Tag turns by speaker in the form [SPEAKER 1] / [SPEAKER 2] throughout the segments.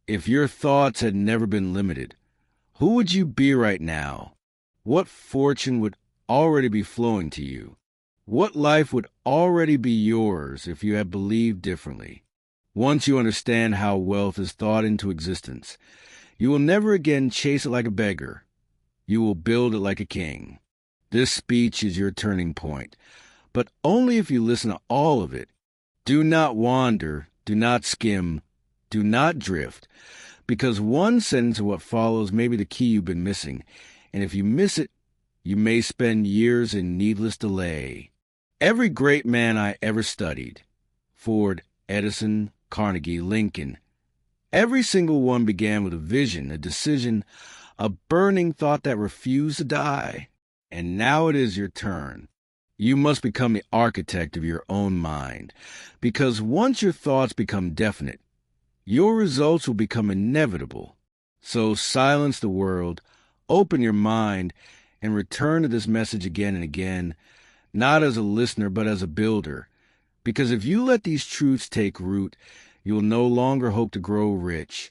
[SPEAKER 1] If your thoughts had never been limited, who would you be right now? What fortune would already be flowing to you? What life would already be yours if you had believed differently? Once you understand how wealth is thought into existence, you will never again chase it like a beggar. You will build it like a king. This speech is your turning point, but only if you listen to all of it. Do not wander, do not skim, do not drift, because one sentence of what follows may be the key you've been missing, and if you miss it, you may spend years in needless delay. Every great man I ever studied, Ford, Edison, Carnegie, Lincoln, every single one began with a vision, a decision, a burning thought that refused to die. And now it is your turn. You must become the architect of your own mind, because once your thoughts become definite, your results will become inevitable. So silence the world, open your mind, and return to this message again and again, not as a listener but as a builder. Because if you let these truths take root, you will no longer hope to grow rich.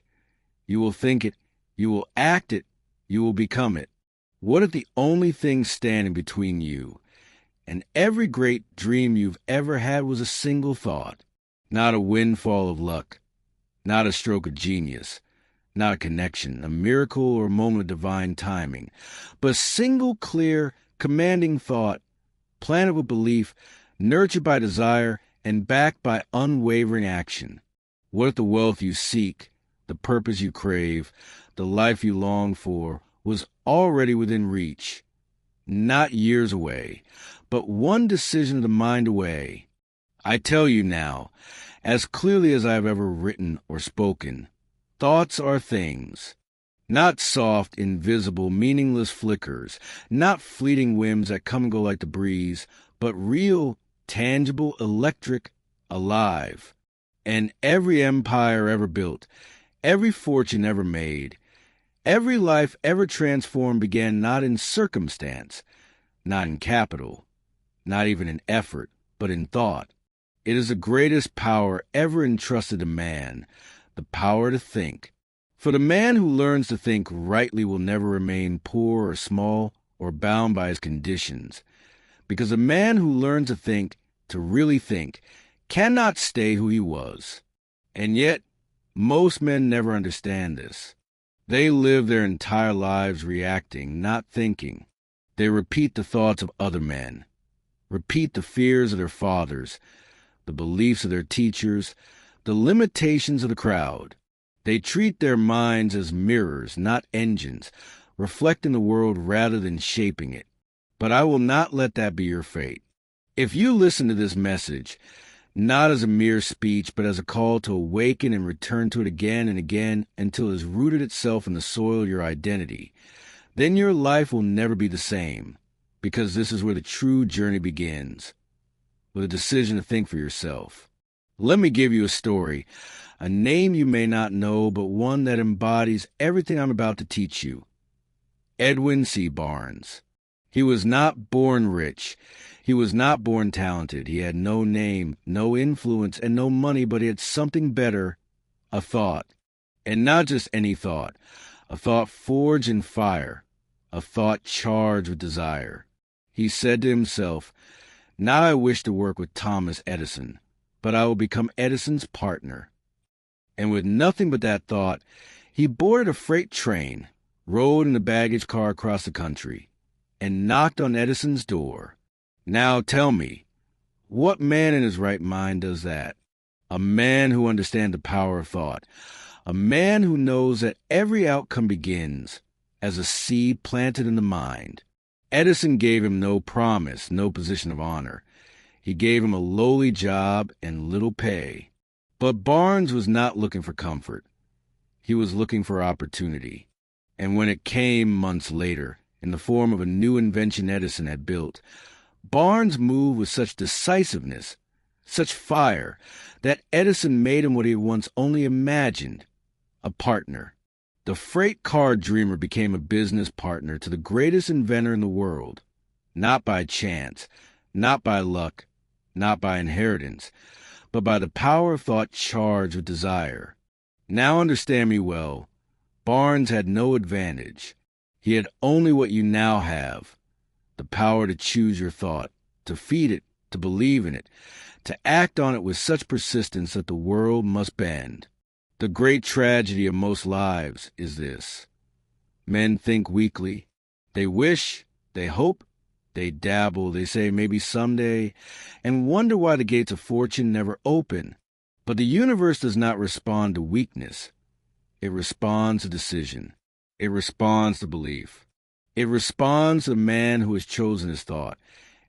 [SPEAKER 1] You will think it, you will act it, you will become it. What if the only thing standing between you and every great dream you've ever had was a single thought? Not a windfall of luck, not a stroke of genius, not a connection, a miracle or a moment of divine timing, but a single clear, commanding thought, planted with belief, nurtured by desire, and backed by unwavering action. What if the wealth you seek, the purpose you crave, the life you long for, was already within reach, not years away, but one decision of the mind away? I tell you now, as clearly as I have ever written or spoken, thoughts are things, not soft, invisible, meaningless flickers, not fleeting whims that come and go like the breeze, but real, tangible, electric, alive. And every empire ever built, every fortune ever made, every life ever transformed began not in circumstance, not in capital, not even in effort, but in thought. It is the greatest power ever entrusted to man, the power to think. For the man who learns to think rightly will never remain poor or small or bound by his conditions, because a man who learns to really think, cannot stay who he was. And yet, most men never understand this. They live their entire lives reacting, not thinking. They repeat the thoughts of other men, repeat the fears of their fathers, the beliefs of their teachers, the limitations of the crowd. They treat their minds as mirrors, not engines, reflecting the world rather than shaping it. But I will not let that be your fate. If you listen to this message, not as a mere speech, but as a call to awaken and return to it again and again until it has rooted itself in the soil of your identity, then your life will never be the same, because this is where the true journey begins, with a decision to think for yourself. Let me give you a story, a name you may not know, but one that embodies everything I'm about to teach you. Edwin C. Barnes. He was not born rich. He was not born talented. He had no name, no influence, and no money, but he had something better, a thought. And not just any thought, a thought forged in fire, a thought charged with desire. He said to himself, "Now I wish to work with Thomas Edison, but I will become Edison's partner." And with nothing but that thought, he boarded a freight train, rode in a baggage car across the country, and knocked on Edison's door. Now tell me, what man in his right mind does that? A man who understands the power of thought. A man who knows that every outcome begins as a seed planted in the mind. Edison gave him no promise, no position of honor. He gave him a lowly job and little pay. But Barnes was not looking for comfort. He was looking for opportunity. And when it came months later, in the form of a new invention Edison had built, Barnes moved with such decisiveness, such fire, that Edison made him what he had once only imagined, a partner. The freight car dreamer became a business partner to the greatest inventor in the world, not by chance, not by luck, not by inheritance, but by the power of thought charged with desire. Now understand me well. Barnes had no advantage. He had only what you now have, the power to choose your thought, to feed it, to believe in it, to act on it with such persistence that the world must bend. The great tragedy of most lives is this. Men think weakly. They wish, they hope, they dabble, they say maybe someday, and wonder why the gates of fortune never open. But the universe does not respond to weakness. It responds to decision. It responds to belief. It responds to the man who has chosen his thought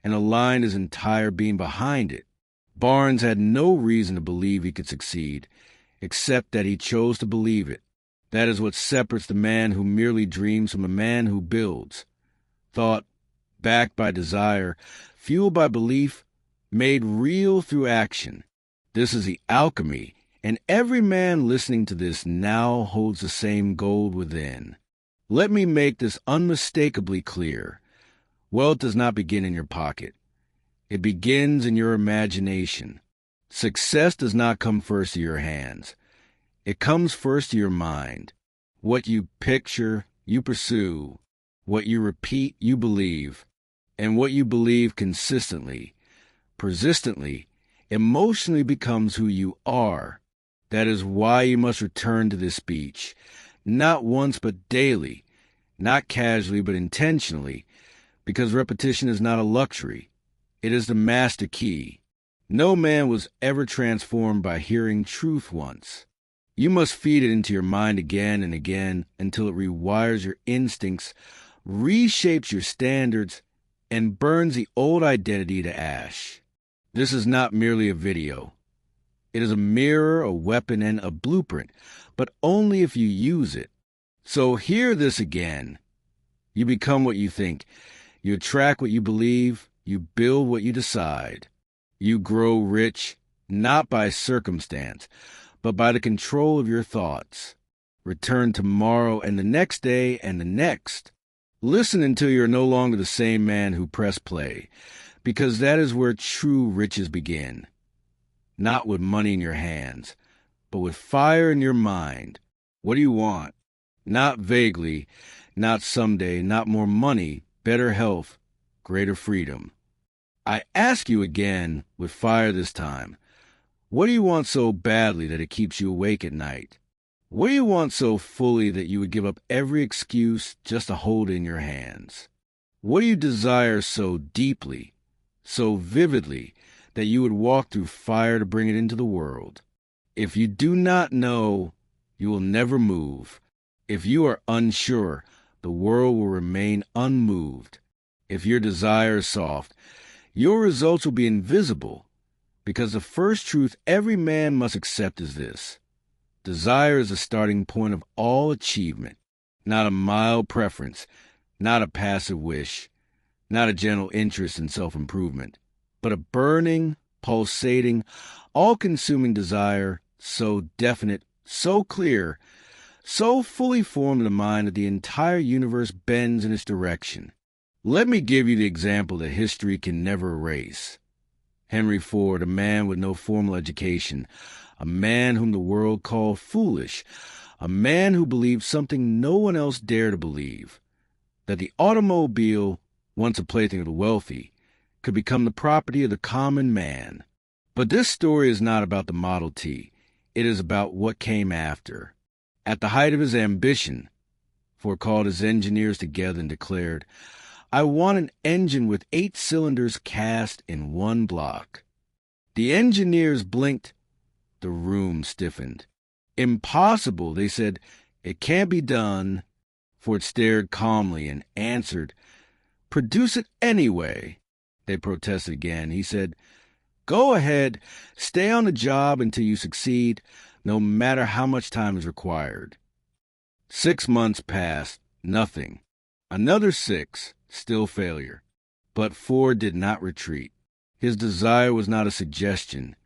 [SPEAKER 1] and aligned his entire being behind it. Barnes had no reason to believe he could succeed, except that he chose to believe it. That is what separates the man who merely dreams from the man who builds. Thought, backed by desire, fueled by belief, made real through action. This is the alchemy, and every man listening to this now holds the same gold within. Let me make this unmistakably clear. Wealth does not begin in your pocket. It begins in your imagination. Success does not come first to your hands. It comes first to your mind. What you picture, you pursue. What you repeat, you believe. And what you believe consistently, persistently, emotionally becomes who you are. That is why you must return to this speech, not once but daily, not casually but intentionally, because repetition is not a luxury. It is the master key. No man was ever transformed by hearing truth once. You must feed it into your mind again and again until it rewires your instincts, reshapes your standards, and burns the old identity to ash. This is not merely a video. It is a mirror, a weapon, and a blueprint, but only if you use it. So hear this again. You become what you think. You attract what you believe. You build what you decide. You grow rich, not by circumstance, but by the control of your thoughts. Return tomorrow and the next day and the next. Listen until you are no longer the same man who pressed play, because that is where true riches begin. Not with money in your hands, but with fire in your mind. What do you want? Not vaguely, not someday, not more money, better health, greater freedom. I ask you again, with fire this time, what do you want so badly that it keeps you awake at night? What do you want so fully that you would give up every excuse just to hold it in your hands? What do you desire so deeply, so vividly, that you would walk through fire to bring it into the world? If you do not know, you will never move. If you are unsure, the world will remain unmoved. If your desire is soft, your results will be invisible, because the first truth every man must accept is this. Desire is the starting point of all achievement, not a mild preference, not a passive wish, not a gentle interest in self-improvement, but a burning, pulsating, all-consuming desire, so definite, so clear, so fully formed in the mind that the entire universe bends in its direction. Let me give you the example that history can never erase. Henry Ford, a man with no formal education, a man whom the world called foolish, a man who believed something no one else dared to believe, that the automobile, once a plaything of the wealthy, could become the property of the common man. But this story is not about the Model T. It is about what came after. At the height of his ambition, Ford called his engineers together and declared, "I want an engine with 8 cylinders cast in one block." The engineers blinked. The room stiffened. "Impossible," they said. "It can't be done." Ford stared calmly and answered, "Produce it anyway." They protested again. He said, "Go ahead. Stay on the job until you succeed, no matter how much time is required." 6 months passed. Nothing. Another 6. Still failure. But Ford did not retreat. His desire was not a suggestion.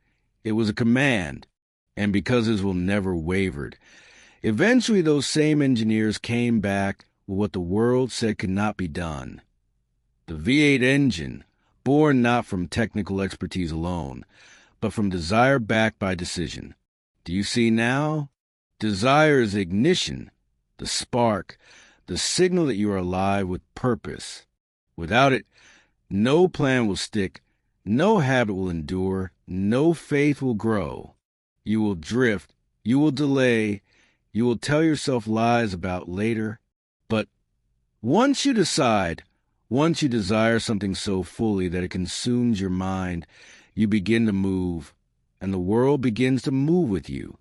[SPEAKER 1] It was a command, and because his will never wavered. Eventually those same engineers came back with what the world said could not be done. The V8 engine, born not from technical expertise alone, but from desire backed by decision. Do you see now? Desire is ignition, the spark, the signal that you are alive with purpose. Without it, no plan will stick, no habit will endure, no faith will grow. You will drift, you will delay, you will tell yourself lies about later. But once you decide, once you desire something so fully that it consumes your mind, you begin to move, and the world begins to move with you.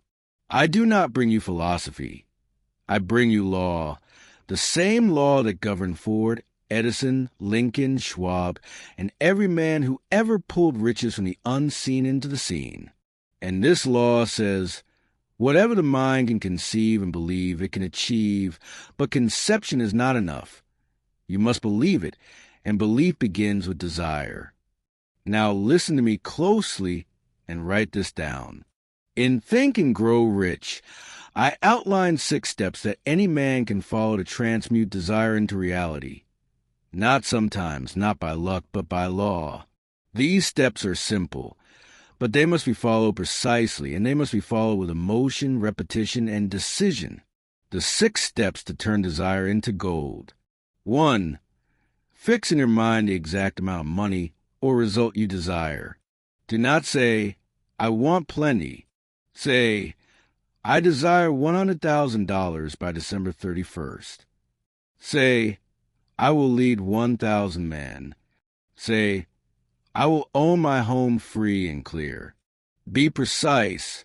[SPEAKER 1] I do not bring you philosophy. I bring you law, the same law that governed Ford, Edison, Lincoln, Schwab, and every man who ever pulled riches from the unseen into the seen. And this law says, whatever the mind can conceive and believe, it can achieve, but conception is not enough. You must believe it, and belief begins with desire. Now listen to me closely and write this down. In Think and Grow Rich, I outline 6 steps that any man can follow to transmute desire into reality. Not sometimes, not by luck, but by law. These steps are simple, but they must be followed precisely, and they must be followed with emotion, repetition, and decision. The 6 steps to turn desire into gold. 1. Fix in your mind the exact amount of money or result you desire. Do not say, I want plenty. Say, I desire $100,000 by December 31st. Say, I will lead 1,000 men. Say, I will own my home free and clear. Be precise.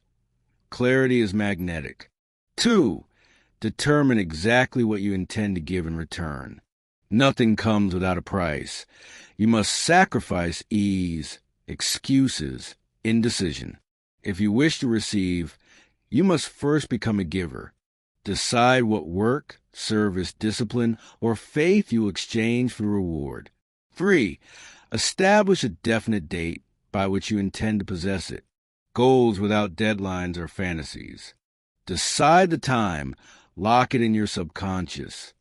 [SPEAKER 1] Clarity is magnetic. 2. Determine exactly what you intend to give in return. Nothing comes without a price. You must sacrifice ease, excuses, indecision. If you wish to receive, you must first become a giver. Decide what work, service, discipline, or faith you will exchange for reward. 3. Establish a definite date by which you intend to possess it. Goals without deadlines are fantasies. Decide the time. Lock it in your subconscious.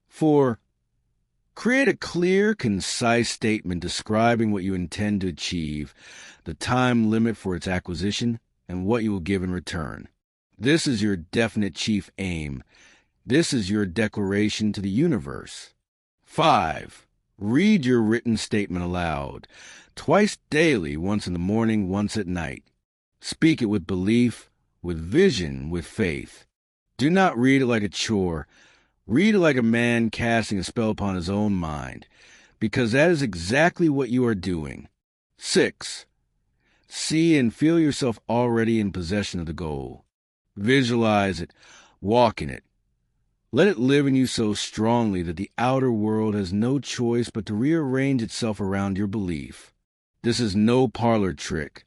[SPEAKER 1] 4. Create a clear, concise statement describing what you intend to achieve, the time limit for its acquisition, and what you will give in return. This is your definite chief aim. This is your declaration to the universe. 5. Read your written statement aloud, twice daily, once in the morning, once at night. Speak it with belief, with vision, with faith. Do not read it like a chore. Read it like a man casting a spell upon his own mind, because that is exactly what you are doing. 6. See and feel yourself already in possession of the goal. Visualize it, walk in it. Let it live in you so strongly that the outer world has no choice but to rearrange itself around your belief. This is no parlor trick.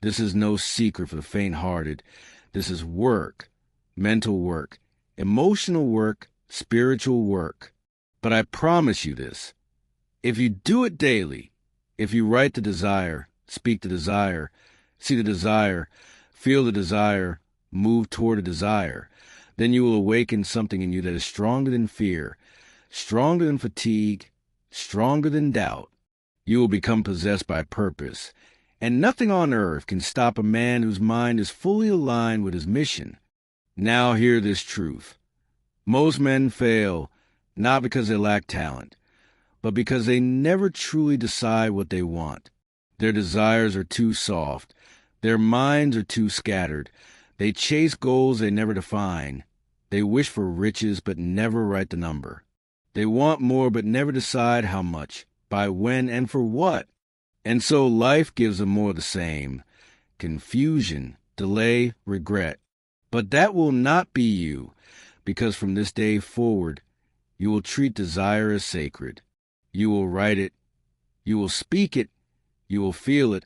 [SPEAKER 1] This is no secret for the faint-hearted. This is work, mental work, emotional work, spiritual work. But I promise you this. If you do it daily, if you write the desire, speak the desire, see the desire, feel the desire, move toward a desire, then you will awaken something in you that is stronger than fear, stronger than fatigue, stronger than doubt. You will become possessed by purpose, and nothing on earth can stop a man whose mind is fully aligned with his mission. Now hear this truth. Most men fail, not because they lack talent, but because they never truly decide what they want. Their desires are too soft. Their minds are too scattered. They chase goals they never define. They wish for riches but never write the number. They want more but never decide how much, by when, and for what. And so life gives them more of the same. Confusion, delay, regret. But that will not be you, because from this day forward, you will treat desire as sacred. You will write it, you will speak it, you will feel it,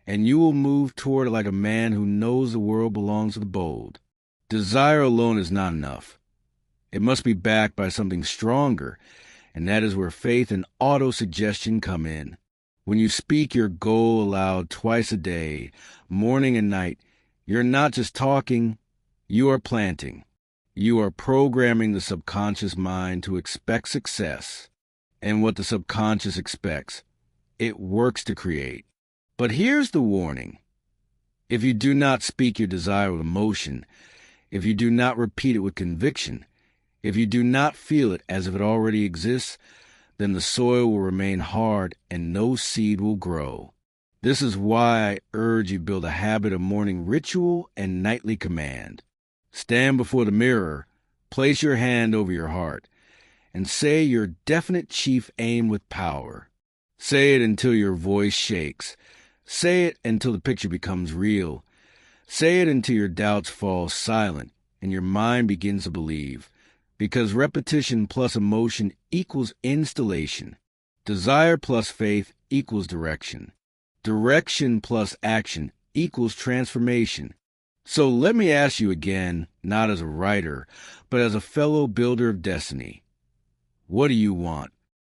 [SPEAKER 1] and you will move toward it like a man who knows the world belongs to the bold. Desire alone is not enough. It must be backed by something stronger, and that is where faith and autosuggestion come in. When you speak your goal aloud twice a day, morning and night, you're not just talking, you are planting. You are programming the subconscious mind to expect success. And what the subconscious expects, it works to create. But here's the warning. If you do not speak your desire with emotion, if you do not repeat it with conviction, if you do not feel it as if it already exists, then the soil will remain hard and no seed will grow. This is why I urge you build a habit of morning ritual and nightly command. Stand before the mirror, place your hand over your heart, and say your definite chief aim with power. Say it until your voice shakes. Say it until the picture becomes real. Say it until your doubts fall silent and your mind begins to believe. Because repetition plus emotion equals installation. Desire plus faith equals direction. Direction plus action equals transformation. So let me ask you again, not as a writer, but as a fellow builder of destiny. What do you want?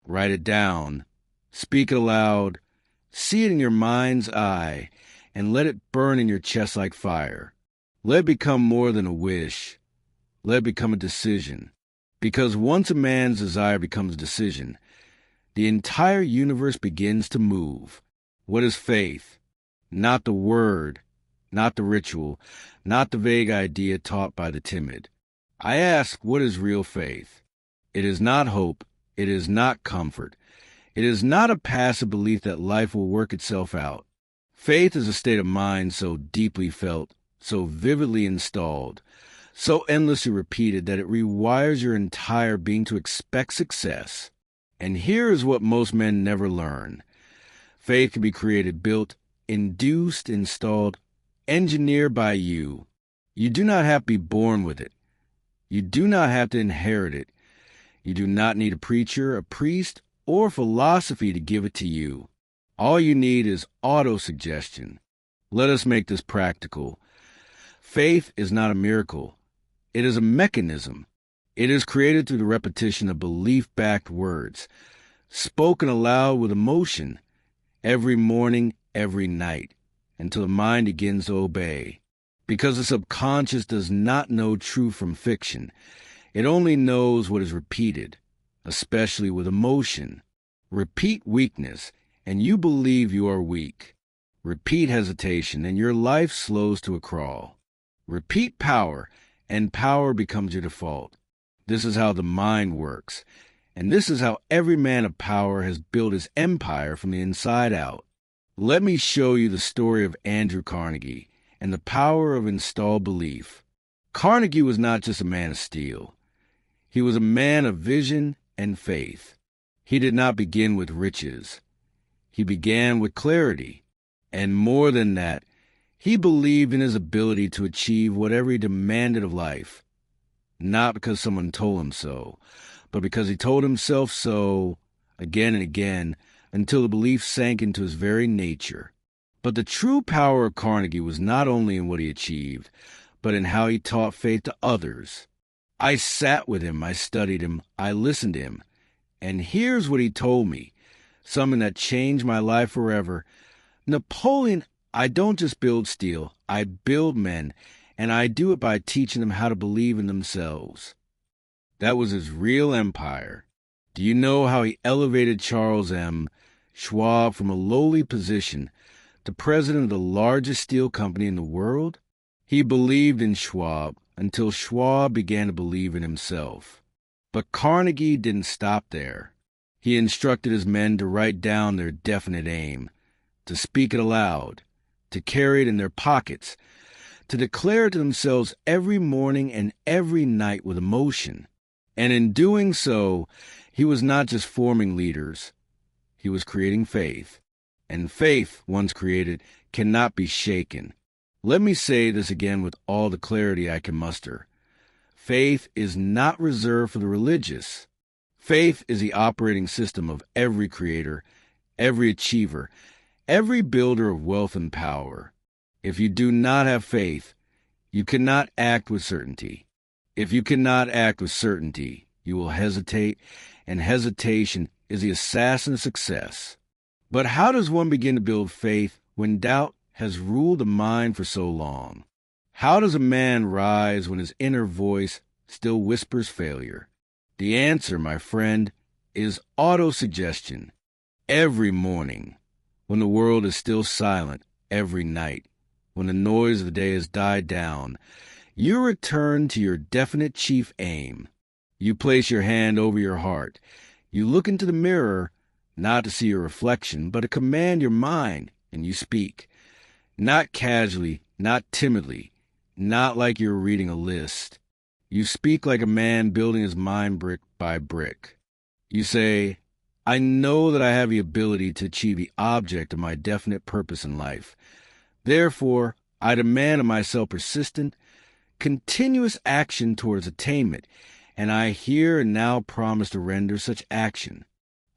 [SPEAKER 1] Write it down. Speak it aloud. See it in your mind's eye, and let it burn in your chest like fire. Let it become more than a wish. Let it become a decision. Because once a man's desire becomes a decision, the entire universe begins to move. What is faith? Not the word, not the ritual, not the vague idea taught by the timid. I ask, what is real faith? It is not hope. It is not comfort. It is not a passive belief that life will work itself out. Faith is a state of mind so deeply felt, so vividly installed, so endlessly repeated that it rewires your entire being to expect success. And here is what most men never learn. Faith can be created, built, induced, installed, engineered by you. You do not have to be born with it. You do not have to inherit it. You do not need a preacher, a priest, or philosophy to give it to you. All you need is autosuggestion. Let us make this practical. Faith is not a miracle. It is a mechanism. It is created through the repetition of belief-backed words, spoken aloud with emotion, every morning, every night, until the mind begins to obey. Because the subconscious does not know truth from fiction. It only knows what is repeated, especially with emotion. Repeat weakness, and you believe you are weak. Repeat hesitation, and your life slows to a crawl. Repeat power, and power becomes your default. This is how the mind works, and this is how every man of power has built his empire from the inside out. Let me show you the story of Andrew Carnegie and the power of installed belief. Carnegie was not just a man of steel. He was a man of vision and faith. He did not begin with riches. He began with clarity. And more than that, he believed in his ability to achieve whatever he demanded of life. Not because someone told him so, but because he told himself so again and again until the belief sank into his very nature. But the true power of Carnegie was not only in what he achieved, but in how he taught faith to others. I sat with him, I studied him, I listened to him. And here's what he told me, something that changed my life forever. Napoleon, I don't just build steel, I build men, and I do it by teaching them how to believe in themselves. That was his real empire. Do you know how he elevated Charles M. Schwab from a lowly position to president of the largest steel company in the world? He believed in Schwab until Schwab began to believe in himself. But Carnegie didn't stop there. He instructed his men to write down their definite aim, to speak it aloud, to carry it in their pockets, to declare it to themselves every morning and every night with emotion. And in doing so, he was not just forming leaders. He was creating faith. And faith, once created, cannot be shaken. Let me say this again with all the clarity I can muster. Faith is not reserved for the religious. Faith is the operating system of every creator, every achiever, every builder of wealth and power. If you do not have faith, you cannot act with certainty. If you cannot act with certainty, you will hesitate, and hesitation is the assassin of success. But how does one begin to build faith when doubt has ruled the mind for so long? How does a man rise when his inner voice still whispers failure? The answer, my friend, is autosuggestion. Every morning, when the world is still silent, every night, when the noise of the day has died down, You return to your definite chief aim. You place your hand over your heart. You look into the mirror, not to see your reflection, but to command your mind, and you speak. Not casually, not timidly, not like you're reading a list. You speak like a man building his mind brick by brick. You say, I know that I have the ability to achieve the object of my definite purpose in life. Therefore, I demand of myself persistent, continuous action towards attainment, and I here and now promise to render such action.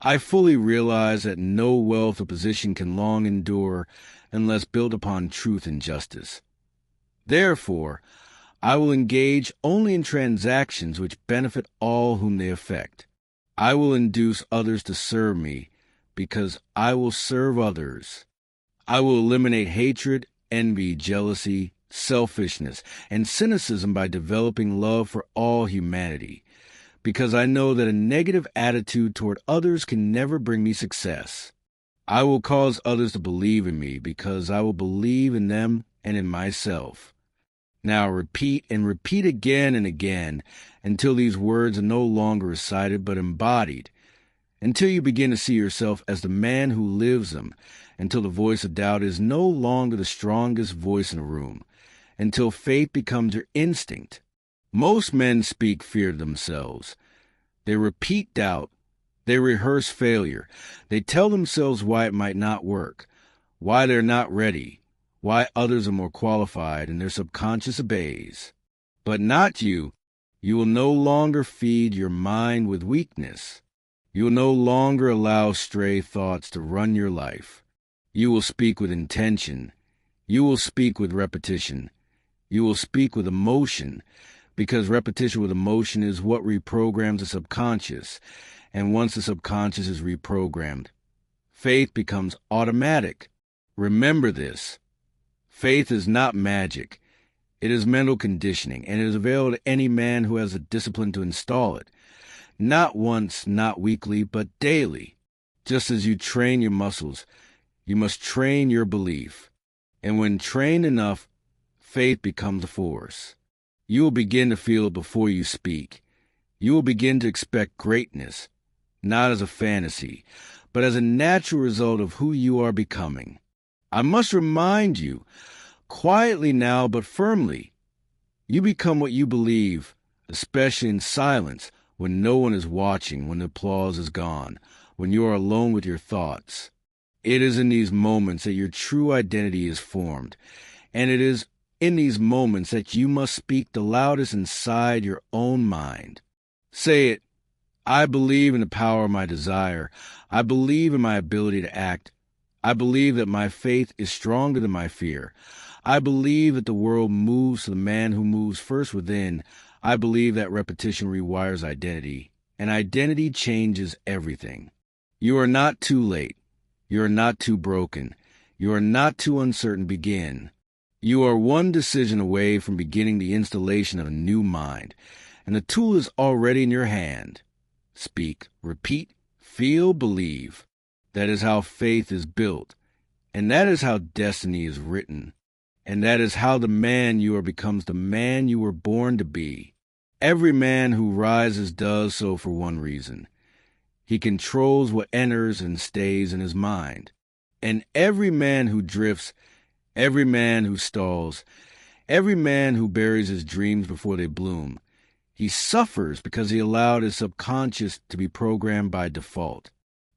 [SPEAKER 1] I fully realize that no wealth or position can long endure unless built upon truth and justice. Therefore, I will engage only in transactions which benefit all whom they affect. I will induce others to serve me, because I will serve others. I will eliminate hatred, envy, jealousy, selfishness, and cynicism by developing love for all humanity, because I know that a negative attitude toward others can never bring me success. I will cause others to believe in me, because I will believe in them and in myself. Now repeat and repeat again and again until these words are no longer recited but embodied, until you begin to see yourself as the man who lives them, until the voice of doubt is no longer the strongest voice in the room, until faith becomes your instinct. Most men speak fear to themselves. They repeat doubt. They rehearse failure. They tell themselves why it might not work, why they're not ready, why others are more qualified, and their subconscious obeys. But not you. You will no longer feed your mind with weakness. You will no longer allow stray thoughts to run your life. You will speak with intention. You will speak with repetition. You will speak with emotion, because repetition with emotion is what reprograms the subconscious, and once the subconscious is reprogrammed, faith becomes automatic. Remember this. Faith is not magic. It is mental conditioning, and it is available to any man who has the discipline to install it. Not once, not weekly, but daily. Just as you train your muscles, you must train your belief. And when trained enough, faith becomes a force. You will begin to feel it before you speak. You will begin to expect greatness, not as a fantasy, but as a natural result of who you are becoming. I must remind you, quietly now but firmly, you become what you believe, especially in silence, when no one is watching, when the applause is gone, when you are alone with your thoughts. It is in these moments that your true identity is formed, and it is in these moments that you must speak the loudest inside your own mind. Say it, I believe in the power of my desire. I believe in my ability to act. I believe that my faith is stronger than my fear. I believe that the world moves to the man who moves first within. I believe that repetition rewires identity, and identity changes everything. You are not too late. You are not too broken. You are not too uncertain to begin. You are one decision away from beginning the installation of a new mind, and the tool is already in your hand. Speak, repeat, feel, believe. That is how faith is built, and that is how destiny is written, and that is how the man you are becomes the man you were born to be. Every man who rises does so for one reason. He controls what enters and stays in his mind. And every man who drifts, every man who stalls, every man who buries his dreams before they bloom, he suffers because he allowed his subconscious to be programmed by default.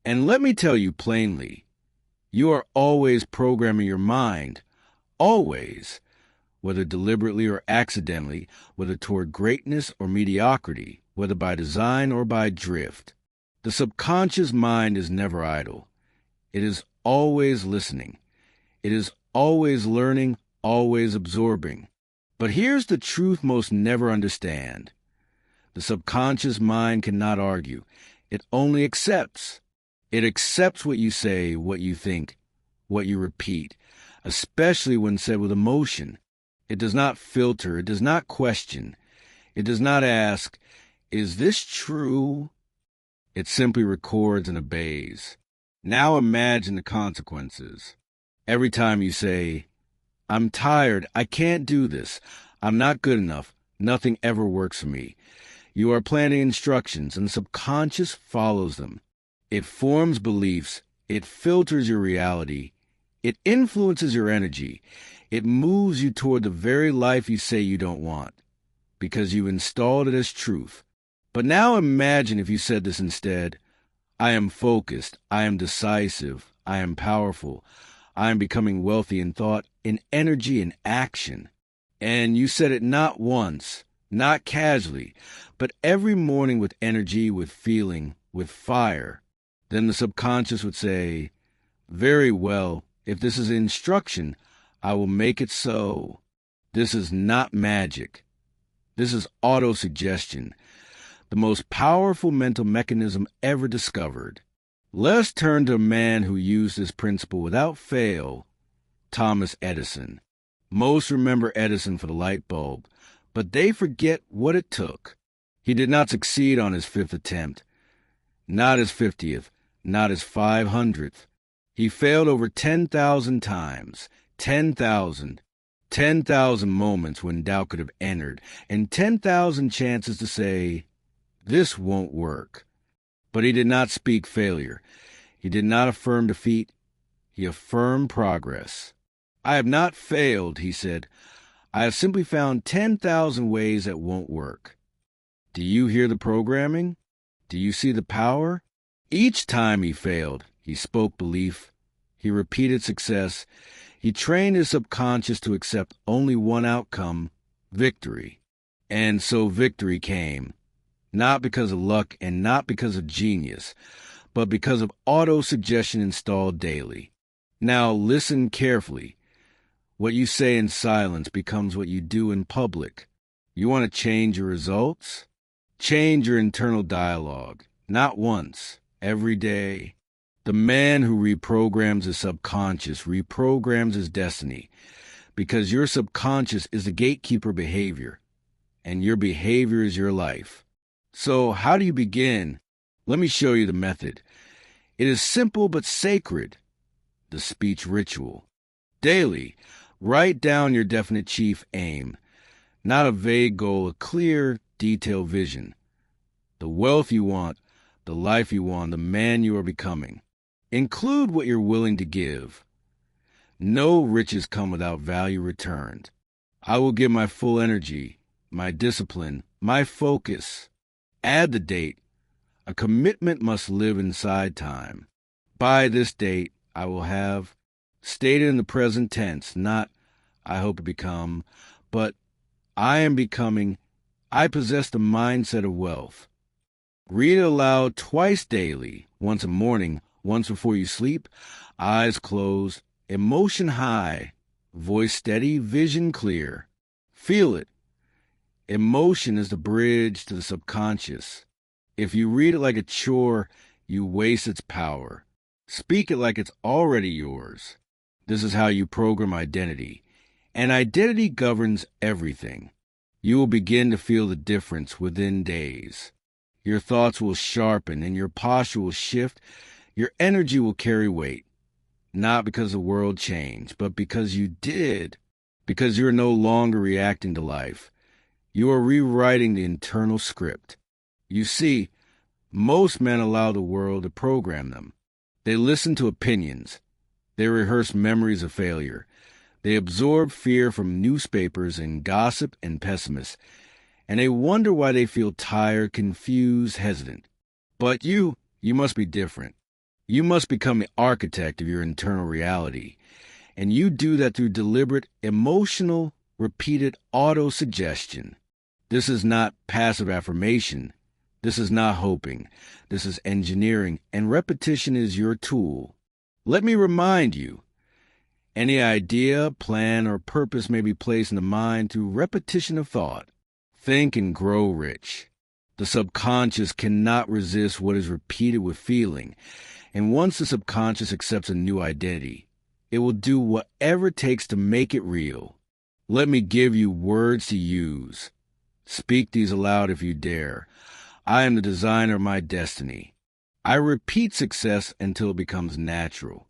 [SPEAKER 1] And let me tell you plainly, you are always programming your mind, always, whether deliberately or accidentally, whether toward greatness or mediocrity, whether by design or by drift. The subconscious mind is never idle. It is always listening. It is always learning, always absorbing. But here's the truth most never understand. The subconscious mind cannot argue. It only accepts. It accepts what you say, what you think, what you repeat, especially when said with emotion. It does not filter. It does not question. It does not ask, is this true? It simply records and obeys. Now imagine the consequences. Every time you say, I'm tired, I can't do this, I'm not good enough. Nothing ever works for me. You are planting instructions, and the subconscious follows them. It forms beliefs. It filters your reality. It influences your energy. It moves you toward the very life you say you don't want, because you installed it as truth. But now imagine if you said this instead: I am focused. I am decisive. I am powerful. I am becoming wealthy in thought, in energy, in action. And you said it not once, not casually, but every morning with energy, with feeling, with fire. Then the subconscious would say, very well, if this is instruction, I will make it so. This is not magic. This is autosuggestion, the most powerful mental mechanism ever discovered. Let's turn to a man who used this principle without fail, Thomas Edison. Most remember Edison for the light bulb, but they forget what it took. He did not succeed on his 5th attempt, not his 50th, not his 500th. He failed over 10,000 times, 10,000 moments when doubt could have entered, and 10,000 chances to say, this won't work. But he did not speak failure. He did not affirm defeat. He affirmed progress. I have not failed, he said. I have simply found 10,000 ways that won't work. Do you hear the programming? Do you see the power? Each time he failed, he spoke belief. He repeated success. He trained his subconscious to accept only one outcome, victory. And so victory came, not because of luck and not because of genius, but because of autosuggestion installed daily. Now listen carefully. What you say in silence becomes what you do in public. You want to change your results? Change your internal dialogue, not once, every day. The man who reprograms his subconscious reprograms his destiny, because your subconscious is the gatekeeper behavior, and your behavior is your life. So how do you begin? Let me show you the method. It is simple but sacred. The speech ritual. Daily, write down your definite chief aim, not a vague goal, a clear, detailed vision. The wealth you want, the life you want, the man you are becoming. Include what you're willing to give. No riches come without value returned. I will give my full energy, my discipline, my focus. Add the date. A commitment must live inside time. By this date, I will have. Stated in the present tense, not I hope to become, but I am becoming. I possess the mindset of wealth. Read it aloud twice daily, once in the morning, once before you sleep, eyes closed, emotion high, voice steady, vision clear. Feel it. Emotion is the bridge to the subconscious. If you read it like a chore, you waste its power. Speak it like it's already yours. This is how you program identity. And identity governs everything. You will begin to feel the difference within days. Your thoughts will sharpen and your posture will shift. Your energy will carry weight. Not because the world changed, but because you did. Because you're no longer reacting to life. You are rewriting the internal script. You see, most men allow the world to program them. They listen to opinions. They rehearse memories of failure. They absorb fear from newspapers and gossip and pessimists. And they wonder why they feel tired, confused, hesitant. But you must be different. You must become the architect of your internal reality. And you do that through deliberate, emotional, repeated autosuggestion. This is not passive affirmation. This is not hoping. This is engineering, and repetition is your tool. Let me remind you, any idea, plan, or purpose may be placed in the mind through repetition of thought. Think and grow rich. The subconscious cannot resist what is repeated with feeling, and once the subconscious accepts a new identity, it will do whatever it takes to make it real. Let me give you words to use. Speak these aloud if you dare. I am the designer of my destiny. I repeat success until it becomes natural.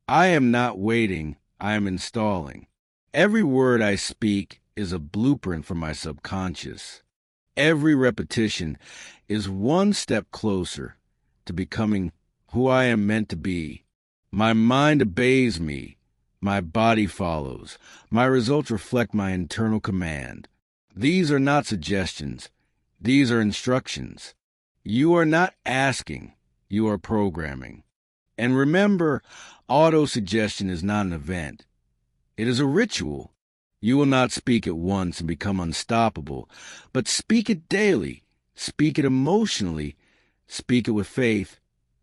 [SPEAKER 1] I am not waiting, I am installing. Every word I speak is a blueprint for my subconscious. Every repetition is one step closer to becoming who I am meant to be. My mind obeys me. My body follows. My results reflect my internal command. These are not suggestions. These are instructions. You are not asking. You are programming. And remember, autosuggestion is not an event. It is a ritual. You will not speak it once and become unstoppable, but speak it daily. Speak it emotionally. Speak it with faith,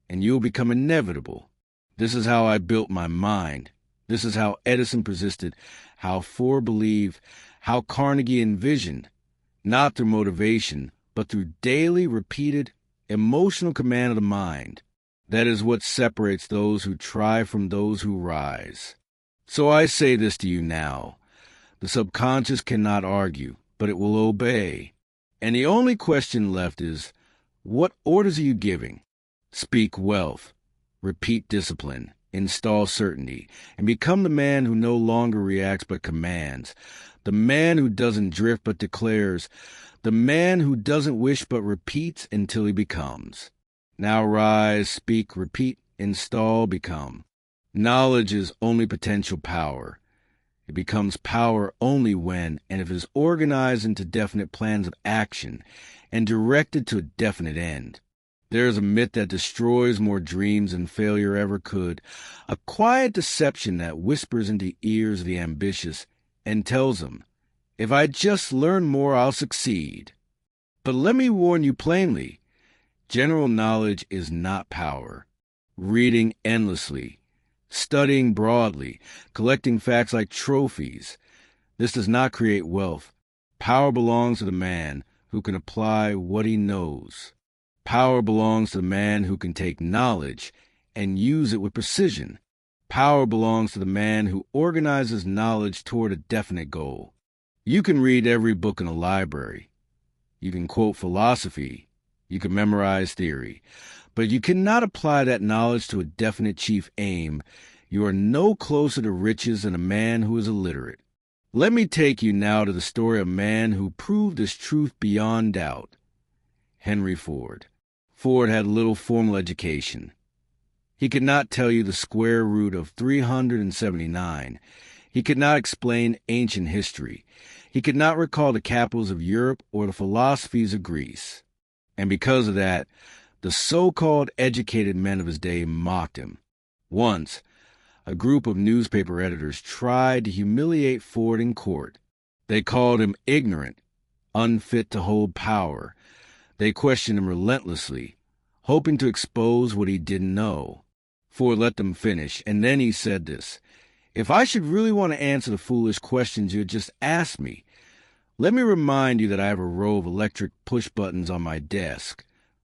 [SPEAKER 1] and you will become inevitable. This is how I built my mind. This is how Edison persisted, how Ford believed, how Carnegie envisioned, not through motivation, but through daily, repeated, emotional command of the mind. That is what separates those who try from those who rise. So I say this to you now. The subconscious cannot argue, but it will obey. And the only question left is, what orders are you giving? Speak wealth, repeat discipline, install certainty, and become the man who no longer reacts but commands, the man who doesn't drift but declares, the man who doesn't wish but repeats until he becomes. Now rise, speak, repeat, install, become. Knowledge is only potential power. It becomes power only when and if it is organized into definite plans of action and directed to a definite end. There is a myth that destroys more dreams than failure ever could, a quiet deception that whispers into the ears of the ambitious and tells them, if I just learn more, I'll succeed. But let me warn you plainly, general knowledge is not power. Reading endlessly, studying broadly, collecting facts like trophies, this does not create wealth. Power belongs to the man who can apply what he knows. Power belongs to the man who can take knowledge and use it with precision. Power belongs to the man who organizes knowledge toward a definite goal. You can read every book in a library. You can quote philosophy. You can memorize theory. But you cannot apply that knowledge to a definite chief aim. You are no closer to riches than a man who is illiterate. Let me take you now to the story of a man who proved this truth beyond doubt. Henry Ford. Ford had little formal education. He could not tell you the square root of 379. He could not explain ancient history. He could not recall the capitals of Europe or the philosophies of Greece. And because of that, the so-called educated men of his day mocked him. Once, a group of newspaper editors tried to humiliate Ford in court. They called him ignorant, unfit to hold power. They questioned him relentlessly, hoping to expose what he didn't know. Ford let them finish, and then he said this, if I should really want to answer the foolish questions you had just asked me, let me remind you that I have a row of electric push buttons on my desk.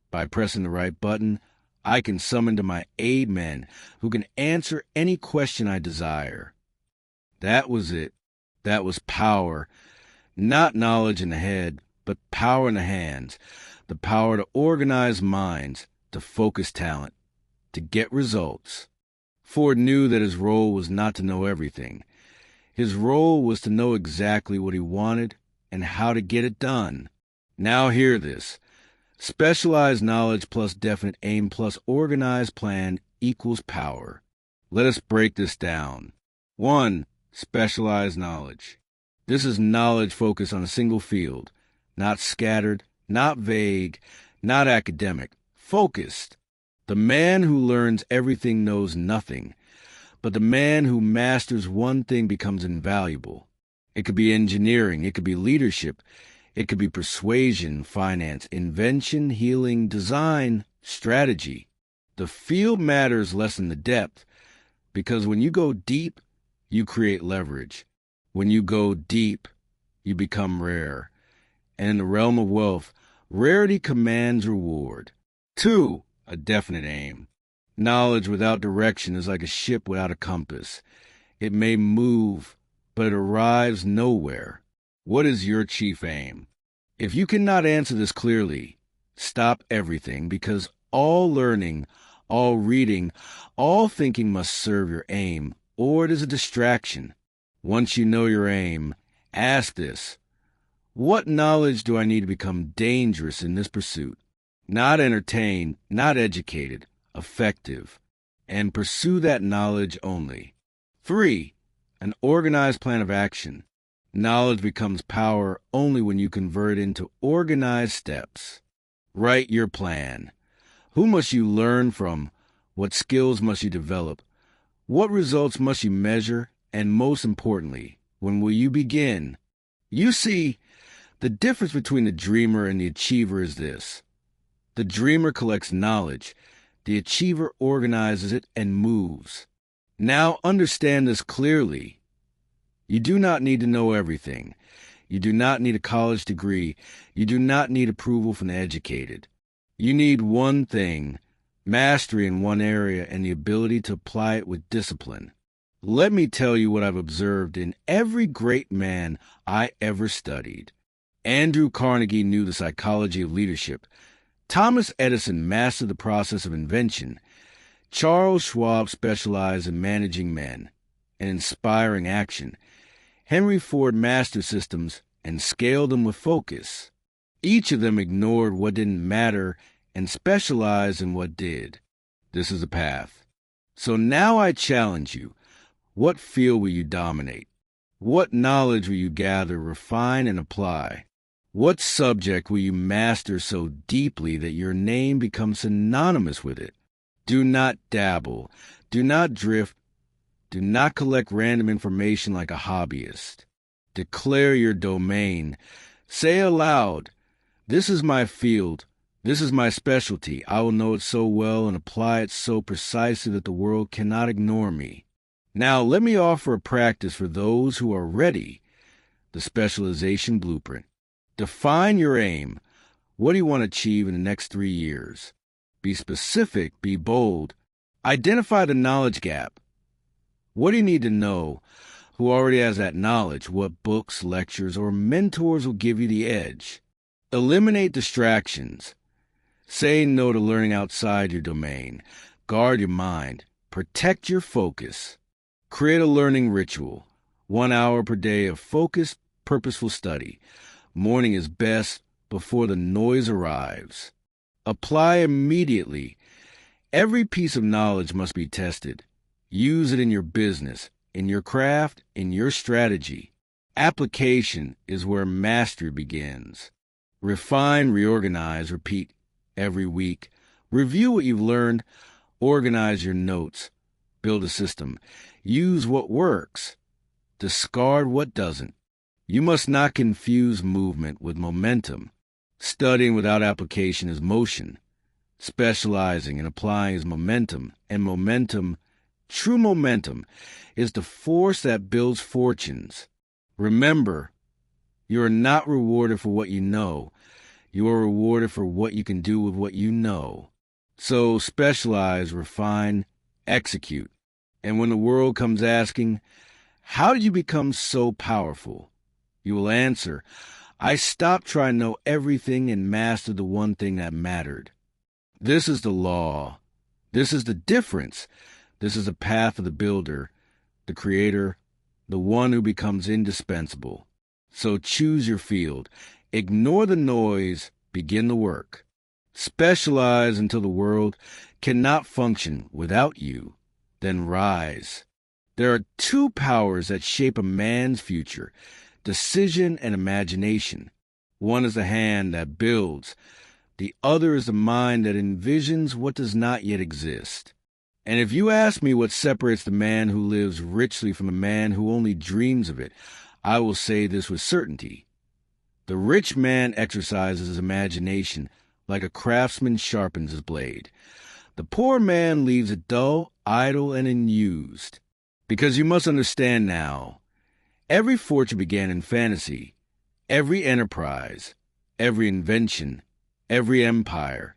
[SPEAKER 1] By pressing the right button, I can summon to my aid men who can answer any question I desire. That was it. That was power. Not knowledge in the head, but power in the hands. The power to organize minds, to focus talent, to get results. Ford knew that his role was not to know everything. His role was to know exactly what he wanted and how to get it done. Now hear this. Specialized knowledge plus definite aim plus organized plan equals power. Let us break this down. 1. Specialized knowledge. This is knowledge focused on a single field, not scattered, not vague, not academic, focused. The man who learns everything knows nothing, but the man who masters one thing becomes invaluable. It could be engineering, it could be leadership, it could be persuasion, finance, invention, healing, design, strategy. The field matters less than the depth, because when you go deep, you create leverage. When you go deep, you become rare. And in the realm of wealth, rarity commands reward. 2. A definite aim. Knowledge without direction is like a ship without a compass. It may move, but it arrives nowhere. What is your chief aim? If you cannot answer this clearly, stop everything, because all learning, all reading, all thinking must serve your aim, or it is a distraction. Once you know your aim, Ask this: what knowledge do I need to become dangerous in this pursuit? Not entertained, not educated, effective. And pursue that knowledge only. 3. An organized plan of action. Knowledge becomes power only when you convert it into organized steps. Write your plan. Who must you learn from? What skills must you develop? What results must you measure? And most importantly, when will you begin? You see, the difference between the dreamer and the achiever is this. The dreamer collects knowledge. The achiever organizes it and moves. Now understand this clearly. You do not need to know everything. You do not need a college degree. You do not need approval from the educated. You need one thing: mastery in one area and the ability to apply it with discipline. Let me tell you what I've observed in every great man I ever studied. Andrew Carnegie knew the psychology of leadership. Thomas Edison mastered the process of invention. Charles Schwab specialized in managing men and inspiring action. Henry Ford mastered systems and scaled them with focus. Each of them ignored what didn't matter and specialized in what did. This is the path. So now I challenge you. What field will you dominate? What knowledge will you gather, refine, and apply? What subject will you master so deeply that your name becomes synonymous with it? Do not dabble. Do not drift. Do not collect random information like a hobbyist. Declare your domain. Say aloud, "This is my field. This is my specialty. I will know it so well and apply it so precisely that the world cannot ignore me." Now let me offer a practice for those who are ready. The specialization blueprint. Define your aim. What do you want to achieve in the next 3 years? Be specific, be bold. Identify the knowledge gap. What do you need to know? Who already has that knowledge? What books, lectures, or mentors will give you the edge? Eliminate distractions. Say no to learning outside your domain. Guard your mind. Protect your focus. Create a learning ritual. 1 hour per day of focused, purposeful study. Morning is best before the noise arrives. Apply immediately. Every piece of knowledge must be tested. Use it in your business, in your craft, in your strategy. Application is where mastery begins. Refine, reorganize, repeat every week. Review what you've learned. Organize your notes. Build a system. Use what works. Discard what doesn't. You must not confuse movement with momentum. Studying without application is motion. Specializing and applying is momentum. And momentum, true momentum, is the force that builds fortunes. Remember, you are not rewarded for what you know. You are rewarded for what you can do with what you know. So specialize, refine, execute. And when the world comes asking, "How did you become so powerful?" you will answer, "I stopped trying to know everything and mastered the one thing that mattered." This is the law. This is the difference. This is the path of the builder, the creator, the one who becomes indispensable. So choose your field. Ignore the noise. Begin the work. Specialize until the world cannot function without you. Then rise. There are 2 powers that shape a man's future: decision and imagination. One is the hand that builds. The other is the mind that envisions what does not yet exist. And if you ask me what separates the man who lives richly from the man who only dreams of it, I will say this with certainty. The rich man exercises his imagination like a craftsman sharpens his blade. The poor man leaves it dull, idle, and unused. Because you must understand now, every fortune began in fantasy. Every enterprise, every invention, every empire,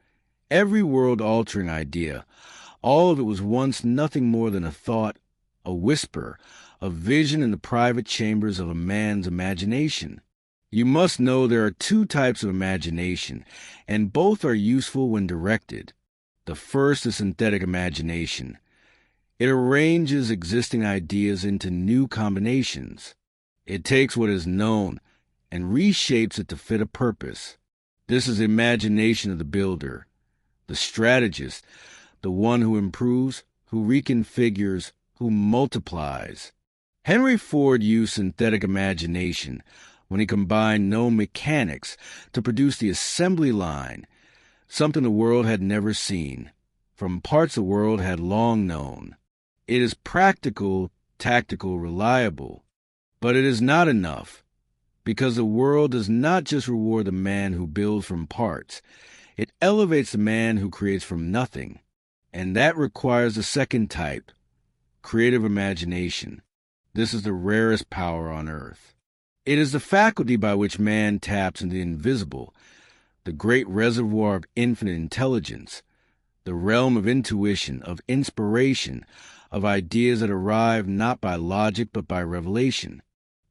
[SPEAKER 1] every world-altering idea, all of it was once nothing more than a thought, a whisper, a vision in the private chambers of a man's imagination. You must know there are 2 types of imagination, and both are useful when directed. The first is synthetic imagination. It arranges existing ideas into new combinations. It takes what is known and reshapes it to fit a purpose. This is the imagination of the builder, the strategist, the one who improves, who reconfigures, who multiplies. Henry Ford used synthetic imagination when he combined known mechanics to produce the assembly line, something the world had never seen, from parts the world had long known. It is practical, tactical, reliable, but it is not enough, because the world does not just reward the man who builds from parts. It elevates the man who creates from nothing, and that requires the second type, creative imagination. This is the rarest power on earth. It is the faculty by which man taps into the invisible, the great reservoir of infinite intelligence, the realm of intuition, of inspiration, of ideas that arrive not by logic but by revelation.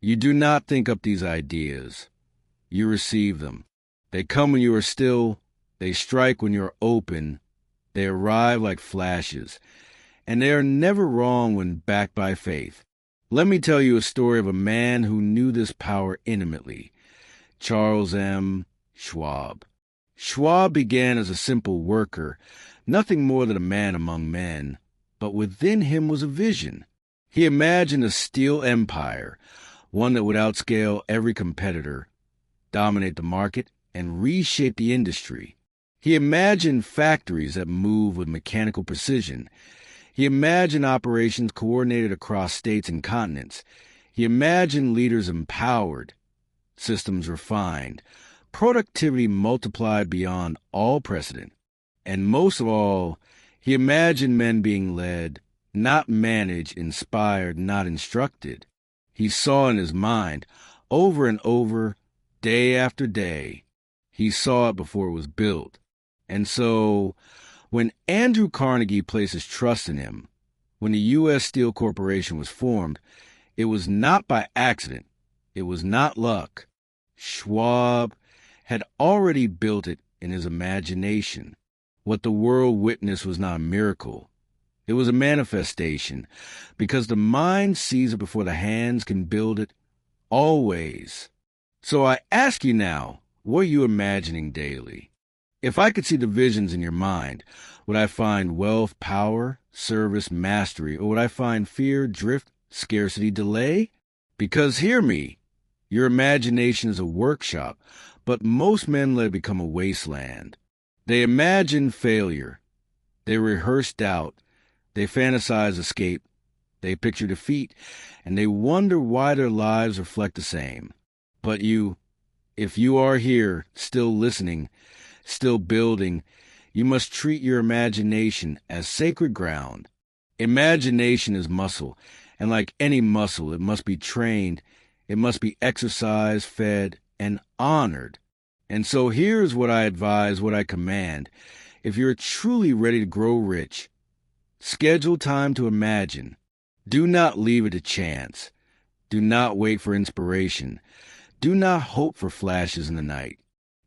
[SPEAKER 1] You do not think up these ideas. You receive them. They come when you are still. They strike when you are open. They arrive like flashes. And they are never wrong when backed by faith. Let me tell you a story of a man who knew this power intimately. Charles M. Schwab. Schwab began as a simple worker, nothing more than a man among men. But within him was a vision. He imagined a steel empire, one that would outscale every competitor, dominate the market, and reshape the industry. He imagined factories that move with mechanical precision. He imagined operations coordinated across states and continents. He imagined leaders empowered, systems refined, productivity multiplied beyond all precedent. And most of all, he imagined men being led, not managed, inspired, not instructed. He saw in his mind, over and over, day after day. He saw it before it was built. And so, when Andrew Carnegie placed his trust in him, when the U.S. Steel Corporation was formed, it was not by accident. It was not luck. Schwab had already built it in his imagination. What the world witnessed was not a miracle. It was a manifestation, because the mind sees it before the hands can build it, always. So I ask you now, what are you imagining daily? If I could see the visions in your mind, would I find wealth, power, service, mastery, or would I find fear, drift, scarcity, delay? Because hear me, your imagination is a workshop, but most men let it become a wasteland. They imagine failure. They rehearse doubt. They fantasize escape. They picture defeat. And they wonder why their lives reflect the same. But you, if you are here, still listening, still building, you must treat your imagination as sacred ground. Imagination is muscle, and like any muscle, it must be trained, it must be exercised, fed, and honored. And so here's what I advise, what I command. If you're truly ready to grow rich, schedule time to imagine. Do not leave it to chance. Do not wait for inspiration. Do not hope for flashes in the night.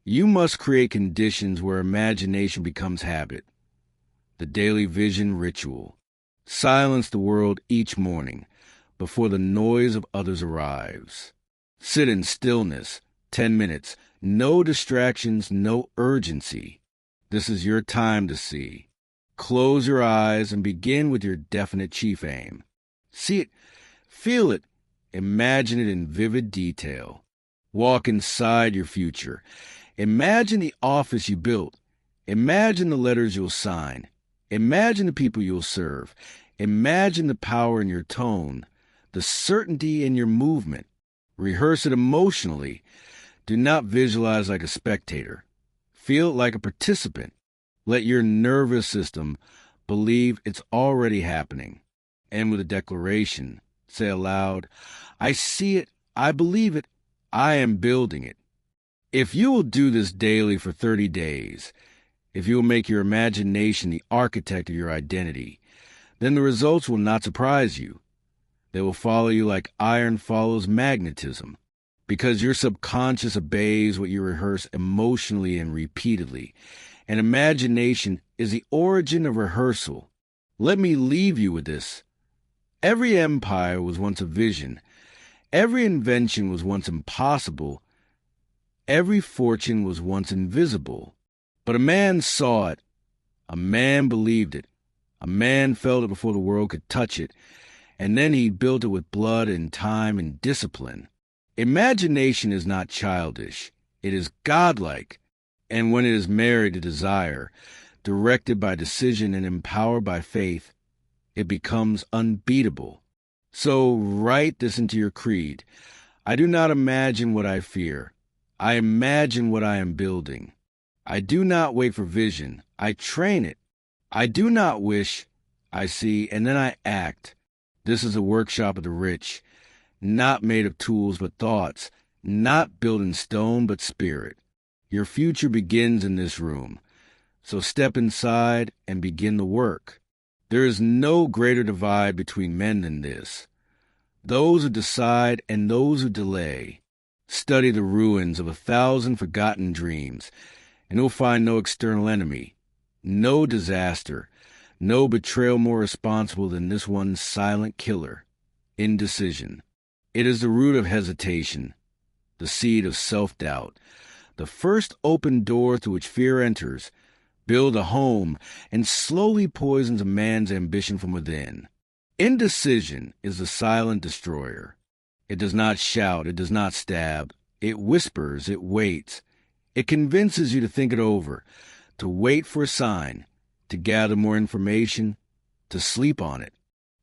[SPEAKER 1] You must create conditions where imagination becomes habit. The daily vision ritual. Silence the world each morning before the noise of others arrives. Sit in stillness, 10 minutes, no distractions, no urgency. This is your time to see. Close your eyes and begin with your definite chief aim. See it, feel it, imagine it in vivid detail. Walk inside your future. Imagine the office you built. Imagine the letters you'll sign. Imagine the people you'll serve. Imagine the power in your tone, the certainty in your movement. Rehearse it emotionally. Do not visualize like a spectator. Feel like a participant. Let your nervous system believe it's already happening. End with a declaration. Say aloud, I see it, I believe it, I am building it. If you will do this daily for 30 days, if you will make your imagination the architect of your identity, then the results will not surprise you. They will follow you like iron follows magnetism, because your subconscious obeys what you rehearse emotionally and repeatedly, and imagination is the origin of rehearsal. Let me leave you with this. Every empire was once a vision. Every invention was once impossible. Every fortune was once invisible. But a man saw it. A man believed it. A man felt it before the world could touch it. And then he built it with blood and time and discipline. Imagination is not childish. It is godlike. And when it is married to desire, directed by decision and empowered by faith, it becomes unbeatable. So write this into your creed. I do not imagine what I fear. I imagine what I am building. I do not wait for vision. I train it. I do not wish. I see, and then I act. This is a workshop of the rich, not made of tools but thoughts, not built in stone but spirit. Your future begins in this room. So step inside and begin the work. There is no greater divide between men than this. Those who decide and those who delay. Study the ruins of 1,000 forgotten dreams, and you'll find no external enemy, no disaster, no betrayal more responsible than this one silent killer, indecision. It is the root of hesitation, the seed of self-doubt, the first open door through which fear enters, builds a home, and slowly poisons a man's ambition from within. Indecision is the silent destroyer. It does not shout, it does not stab. It whispers, it waits. It convinces you to think it over, to wait for a sign, to gather more information, to sleep on it.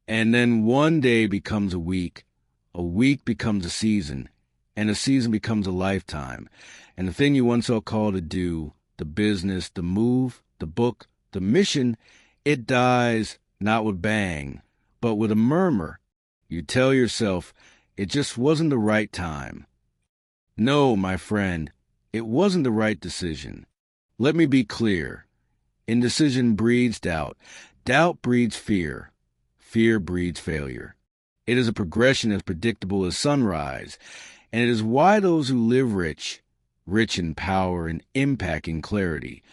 [SPEAKER 1] And then one day becomes a week becomes a season becomes a lifetime. And the thing you once felt called to do, the business, the move, the book, the mission, it dies not with bang, but with a murmur. You tell yourself, it just wasn't the right time. No, my friend, it wasn't the right decision. Let me be clear. Indecision breeds doubt. Doubt breeds fear. Fear breeds failure. It is a progression as predictable as sunrise, and it is why those who live rich in power and impact and clarity,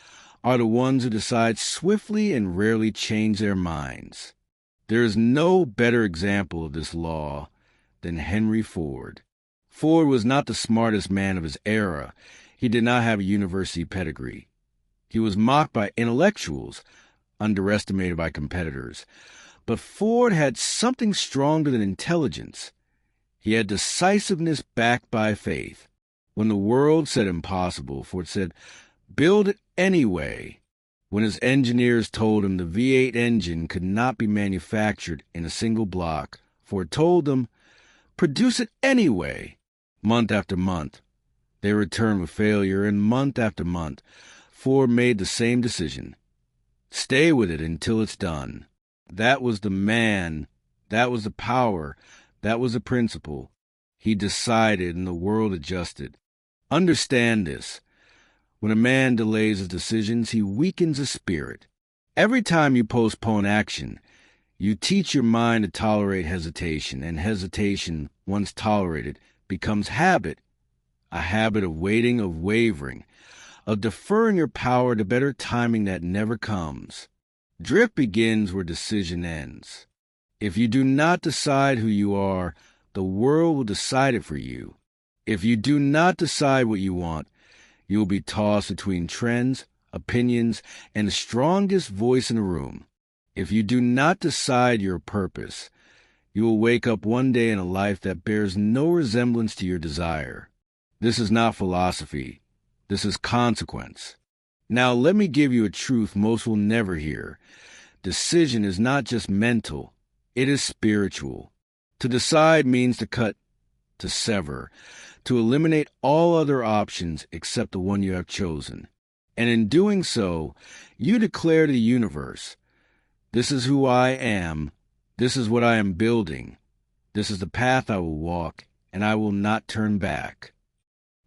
[SPEAKER 1] are the ones who decide swiftly and rarely change their minds. There is no better example of this law than Henry Ford. Ford was not the smartest man of his era. He did not have a university pedigree. He was mocked by intellectuals, underestimated by competitors. But Ford had something stronger than intelligence. He had decisiveness backed by faith. When the world said impossible, Ford said, build it anyway. When his engineers told him the V8 engine could not be manufactured in a single block, Ford told them, produce it anyway. Month after month, they returned with failure, and month after month, Ford made the same decision. Stay with it until it's done. That was the man, that was the power, that was the principle. He decided and the world adjusted. Understand this. When a man delays his decisions, he weakens his spirit. Every time you postpone action, you teach your mind to tolerate hesitation, and hesitation, once tolerated, becomes habit, a habit of waiting, of wavering, of deferring your power to better timing that never comes. Drift begins where decision ends. If you do not decide who you are, the world will decide it for you. If you do not decide what you want, you will be tossed between trends, opinions, and the strongest voice in the room. If you do not decide your purpose, you will wake up one day in a life that bears no resemblance to your desire. This is not philosophy. This is consequence. Now let me give you a truth most will never hear. Decision is not just mental. It is spiritual. To decide means to cut, to sever, to eliminate all other options except the one you have chosen. And in doing so, you declare to the universe, this is who I am, this is what I am building, this is the path I will walk, and I will not turn back.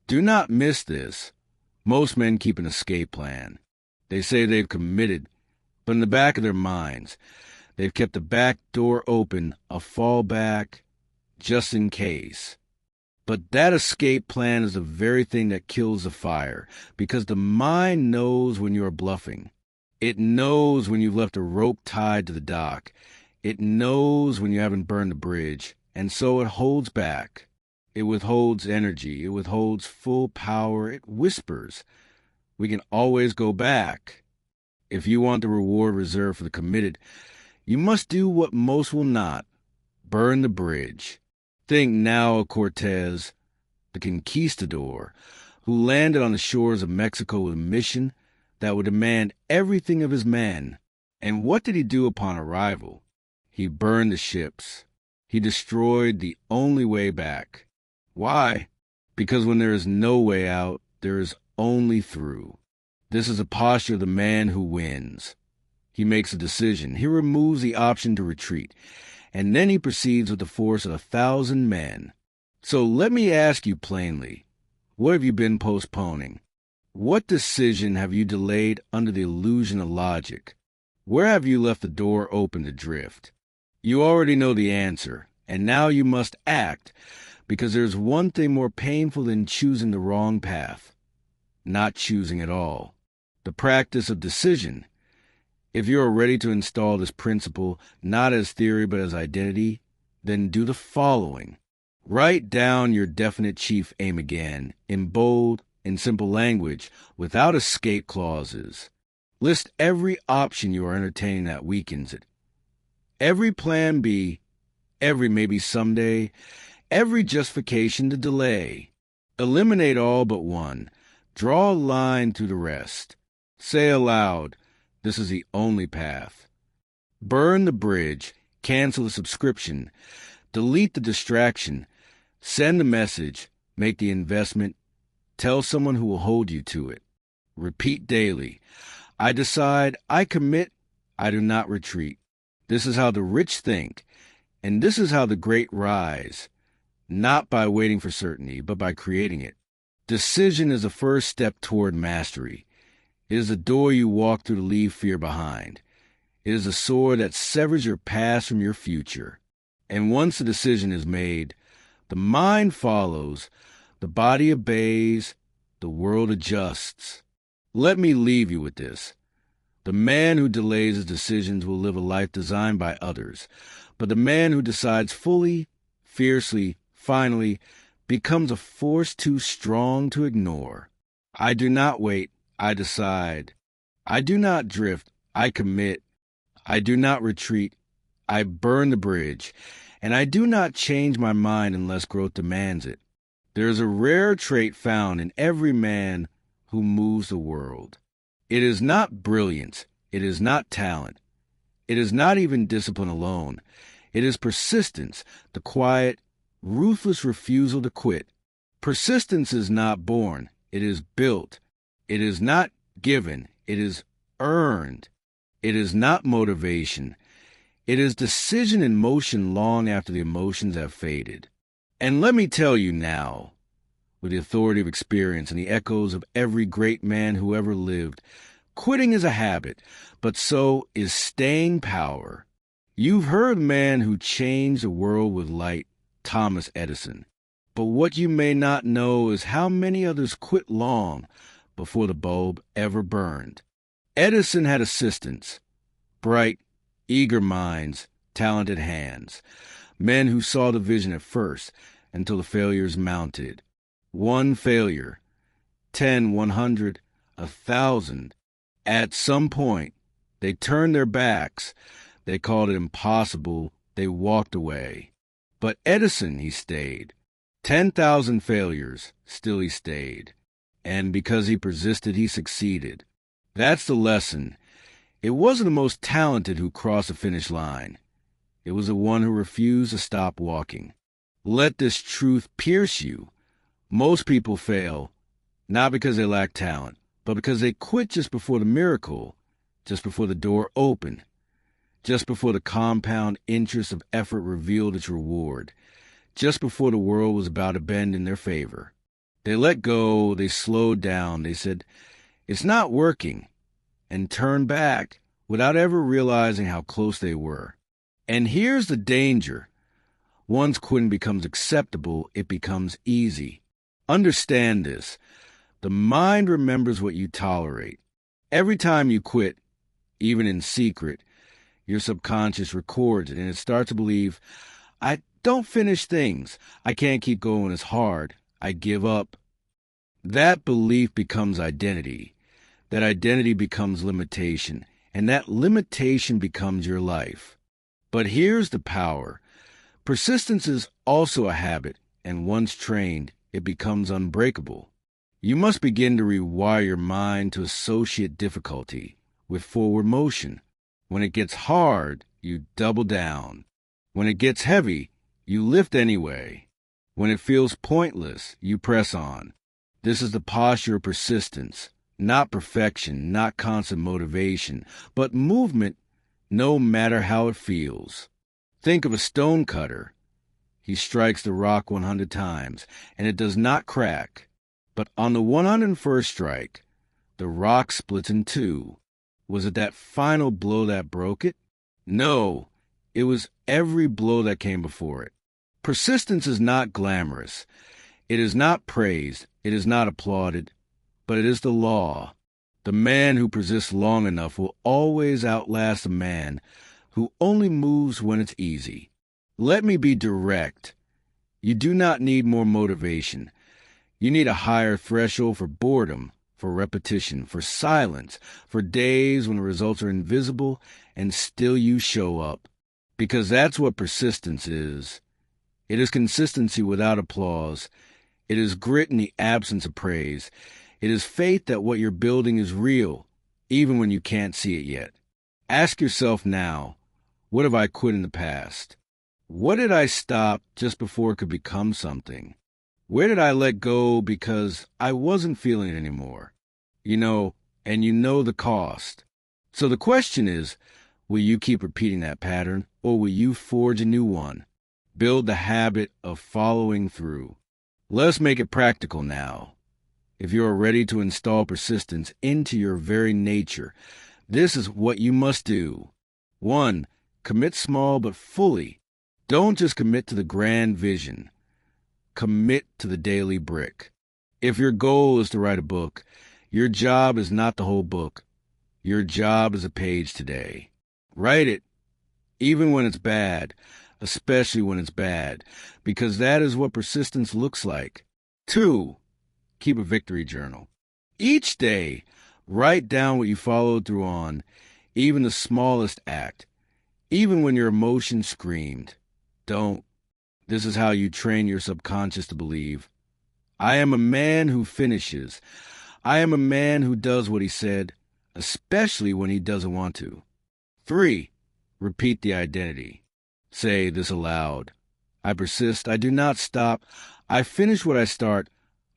[SPEAKER 1] Do not miss this. Most men keep an escape plan. They say they've committed, but in the back of their minds, they've kept the back door open, a fallback, just in case. But that escape plan is the very thing that kills the fire, because the mind knows when you are bluffing. It knows when you've left a rope tied to the dock. It knows when you haven't burned the bridge, and so it holds back. It withholds energy. It withholds full power. It whispers. We can always go back. If you want the reward reserved for the committed, you must do what most will not. Burn the bridge. Think now of Cortez, the conquistador, who landed on the shores of Mexico with a mission that would demand everything of his men. And what did he do upon arrival? He burned the ships. He destroyed the only way back. Why? Because when there is no way out, there is only through. This is a posture of the man who wins. He makes a decision. He removes the option to retreat. And then he proceeds with the force of 1,000 men. So let me ask you plainly, what have you been postponing? What decision have you delayed under the illusion of logic? Where have you left the door open to drift? You already know the answer, and now you must act, because there's one thing more painful than choosing the wrong path: not choosing at all. The practice of decision. If you are ready to install this principle, not as theory but as identity, then do the following. Write down your definite chief aim again, in bold, in simple language, without escape clauses. List every option you are entertaining that weakens it. Every plan B, every maybe someday, every justification to delay. Eliminate all but one. Draw a line through the rest. Say aloud, this is the only path. Burn the bridge, cancel the subscription, delete the distraction, send the message, make the investment, tell someone who will hold you to it. Repeat daily. I decide, I commit, I do not retreat. This is how the rich think, and this is how the great rise, not by waiting for certainty, but by creating it. Decision is the first step toward mastery. It is the door you walk through to leave fear behind. It is the sword that severs your past from your future. And once the decision is made, the mind follows, the body obeys, the world adjusts. Let me leave you with this. The man who delays his decisions will live a life designed by others, but the man who decides fully, fiercely, finally, becomes a force too strong to ignore. I do not wait, I decide. I do not drift, I commit. I do not retreat, I burn the bridge. And I do not change my mind unless growth demands it. There is a rare trait found in every man who moves the world. It is not brilliance, it is not talent, it is not even discipline alone. It is persistence, the quiet, ruthless refusal to quit. Persistence is not born, it is built. It is not given, it is earned. It is not motivation. It is decision in motion long after the emotions have faded. And let me tell you now, with the authority of experience and the echoes of every great man who ever lived, quitting is a habit, but so is staying power. You've heard the man who changed the world with light, Thomas Edison. But what you may not know is how many others quit long before the bulb ever burned. Edison had assistants, bright, eager minds, talented hands, men who saw the vision at first until the failures mounted. One failure, 10, 100, 1,000. At some point, they turned their backs. They called it impossible. They walked away. But Edison, he stayed. 10,000 failures, still he stayed. And because he persisted, he succeeded. That's the lesson. It wasn't the most talented who crossed the finish line. It was the one who refused to stop walking. Let this truth pierce you. Most people fail, not because they lack talent, but because they quit just before the miracle, just before the door opened, just before the compound interest of effort revealed its reward, just before the world was about to bend in their favor. They let go, they slowed down, they said, "It's not working," and turned back without ever realizing how close they were. And here's the danger. Once quitting becomes acceptable, it becomes easy. Understand this. The mind remembers what you tolerate. Every time you quit, even in secret, your subconscious records it, and it starts to believe, I don't finish things. I can't keep going as hard. I give up. That belief becomes identity. That identity becomes limitation. And that limitation becomes your life. But here's the power. Persistence is also a habit, and once trained, it becomes unbreakable. You must begin to rewire your mind to associate difficulty with forward motion. When it gets hard, you double down. When it gets heavy, you lift anyway. When it feels pointless, you press on. This is the posture of persistence, not perfection, not constant motivation, but movement no matter how it feels. Think of a stone cutter. He strikes the rock 100 times, and it does not crack. But on the 101st strike, the rock splits in two. Was it that final blow that broke it? No, it was every blow that came before it. Persistence is not glamorous. It is not praised. It is not applauded. But it is the law. The man who persists long enough will always outlast the man who only moves when it's easy. Let me be direct. You do not need more motivation. You need a higher threshold for boredom, for repetition, for silence, for days when the results are invisible and still you show up. Because that's what persistence is. It is consistency without applause. It is grit in the absence of praise. It is faith that what you're building is real, even when you can't see it yet. Ask yourself now, what have I quit in the past? What did I stop just before it could become something? Where did I let go because I wasn't feeling it anymore? And you know the cost. So the question is, will you keep repeating that pattern, or will you forge a new one? Build the habit of following through. Let's make it practical now. If you are ready to install persistence into your very nature, this is what you must do. 1. Commit small but fully. Don't just commit to the grand vision. Commit to the daily brick. If your goal is to write a book, your job is not the whole book. Your job is a page today. Write it, even when it's bad, especially when it's bad, because that is what persistence looks like. 2. Keep a victory journal. Each day, write down what you followed through on, even the smallest act, even when your emotions screamed. Don't. This is how you train your subconscious to believe. I am a man who finishes. I am a man who does what he said, especially when he doesn't want to. 3. Repeat the identity. Say this aloud. I persist. I do not stop. I finish what I start.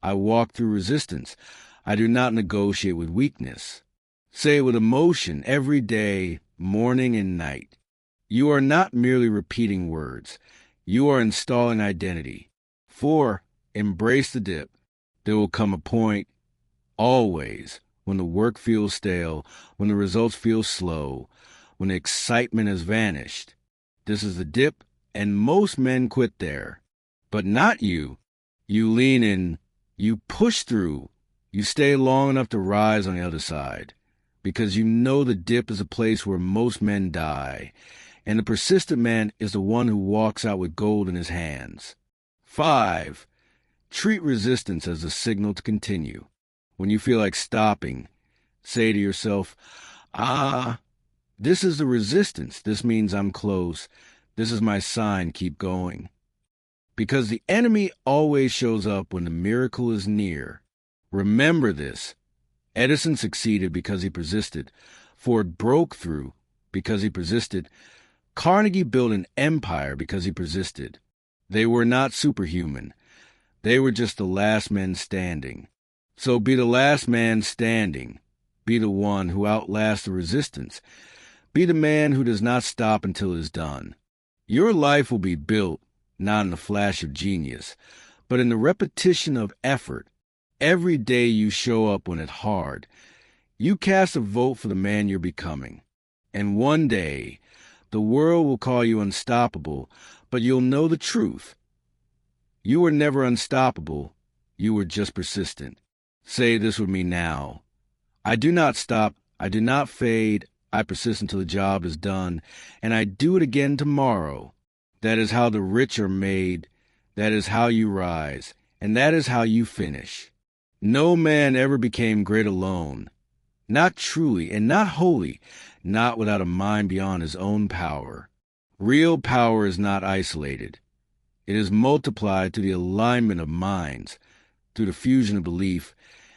[SPEAKER 1] I walk through resistance. I do not negotiate with weakness. Say it with emotion every day, morning and night. You are not merely repeating words. You are installing identity. 4. Embrace the dip. There will come a point, always, when the work feels stale, when the results feel slow, when the excitement has vanished. This is the dip, and most men quit there. But not you. You lean in. You push through. You stay long enough to rise on the other side, because you know the dip is a place where most men die, and the persistent man is the one who walks out with gold in his hands. 5. Treat resistance as a signal to continue. When you feel like stopping, say to yourself, this is the resistance. This means I'm close. This is my sign. Keep going. Because the enemy always shows up when the miracle is near. Remember this. Edison succeeded because he persisted. Ford broke through because he persisted. Carnegie built an empire because he persisted. They were not superhuman. They were just the last men standing. So be the last man standing. Be the one who outlasts the resistance. Be the man who does not stop until it is done. Your life will be built not in the flash of genius, but in the repetition of effort. Every day you show up when it's hard. You cast a vote for the man you're becoming. And one day, the world will call you unstoppable, but you'll know the truth. You were never unstoppable. You were just persistent. Say this with me now. I do not stop. I do not fade. I persist until the job is done, and I do it again tomorrow. That is how the rich are made. That is how you rise. And that is how you finish. No man ever became great alone. Not truly and not wholly, not without a mind beyond his own power. Real power is not isolated. It is multiplied through the alignment of minds, through the fusion of belief,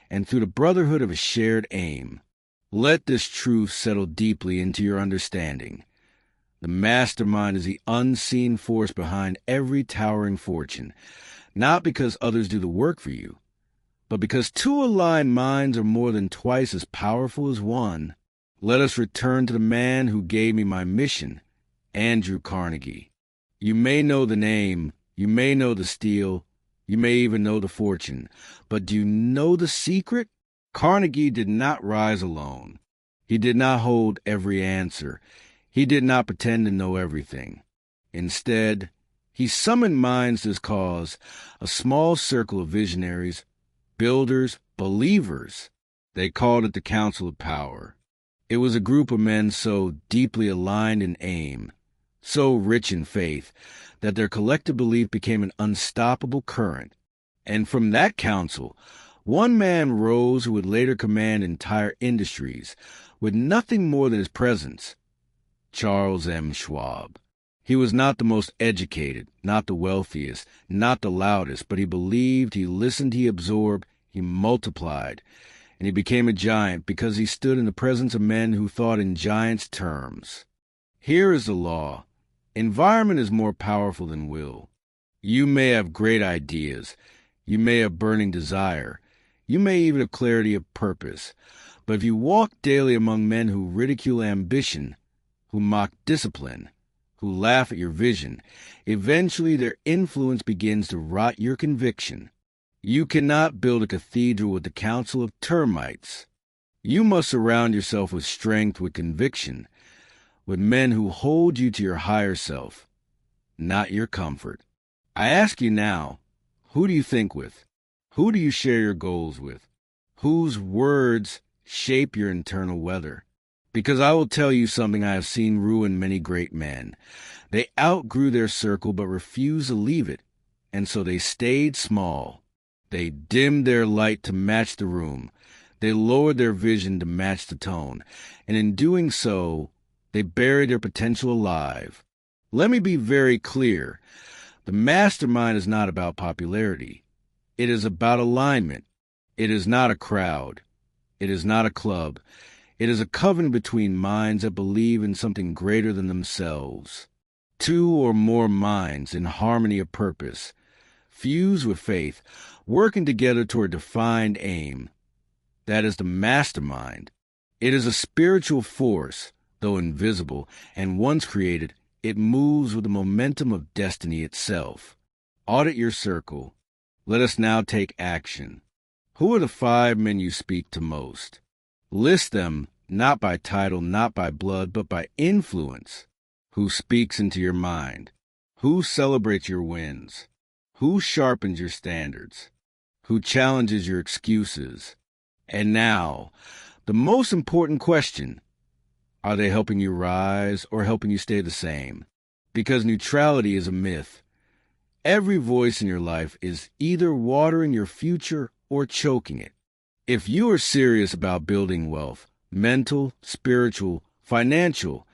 [SPEAKER 1] and through the brotherhood of a shared aim. Let this truth settle deeply into your understanding. The mastermind is the unseen force behind every towering fortune, not because others do the work for you, but because two aligned minds are more than twice as powerful as one. Let us return to the man who gave me my mission, Andrew Carnegie. You may know the name, you may know the steel, you may even know the fortune, but do you know the secret? Carnegie did not rise alone. He did not hold every answer. He did not pretend to know everything. Instead, he summoned minds to his cause, a small circle of visionaries, builders, believers. They called it the Council of Power. It was a group of men so deeply aligned in aim, so rich in faith, that their collective belief became an unstoppable current. And from that council, one man rose who would later command entire industries, with nothing more than his presence: Charles M. Schwab. He was not the most educated, not the wealthiest, not the loudest, but he believed, he listened, he absorbed, he multiplied, and he became a giant because he stood in the presence of men who thought in giants' terms. Here is the law. Environment is more powerful than will. You may have great ideas. You may have burning desire. You may even have clarity of purpose. But if you walk daily among men who ridicule ambition, who mock discipline, who laugh at your vision, eventually their influence begins to rot your conviction. You cannot build a cathedral with the council of termites. You must surround yourself with strength, with conviction, with men who hold you to your higher self, not your comfort. I ask you now, who do you think with? Who do you share your goals with? Whose words shape your internal weather? Because I will tell you something I have seen ruin many great men. They outgrew their circle but refused to leave it, and so they stayed small. They dimmed their light to match the room. They lowered their vision to match the tone, and in doing so, they buried their potential alive. Let me be very clear. The mastermind is not about popularity. It is about alignment. It is not a crowd. It is not a club. It is a covenant between minds that believe in something greater than themselves. Two or more minds in harmony of purpose, fused with faith, working together toward a defined aim. That is the mastermind. It is a spiritual force, though invisible, and once created, it moves with the momentum of destiny itself. Audit your circle. Let us now take action. Who are the 5 men you speak to most? List them, not by title, not by blood, but by influence. Who speaks into your mind? Who celebrates your wins? Who sharpens your standards? Who challenges your excuses? And now, the most important question: are they helping you rise or helping you stay the same? Because neutrality is a myth. Every voice in your life is either watering your future or choking it. If you are serious about building wealth, mental, spiritual, financial,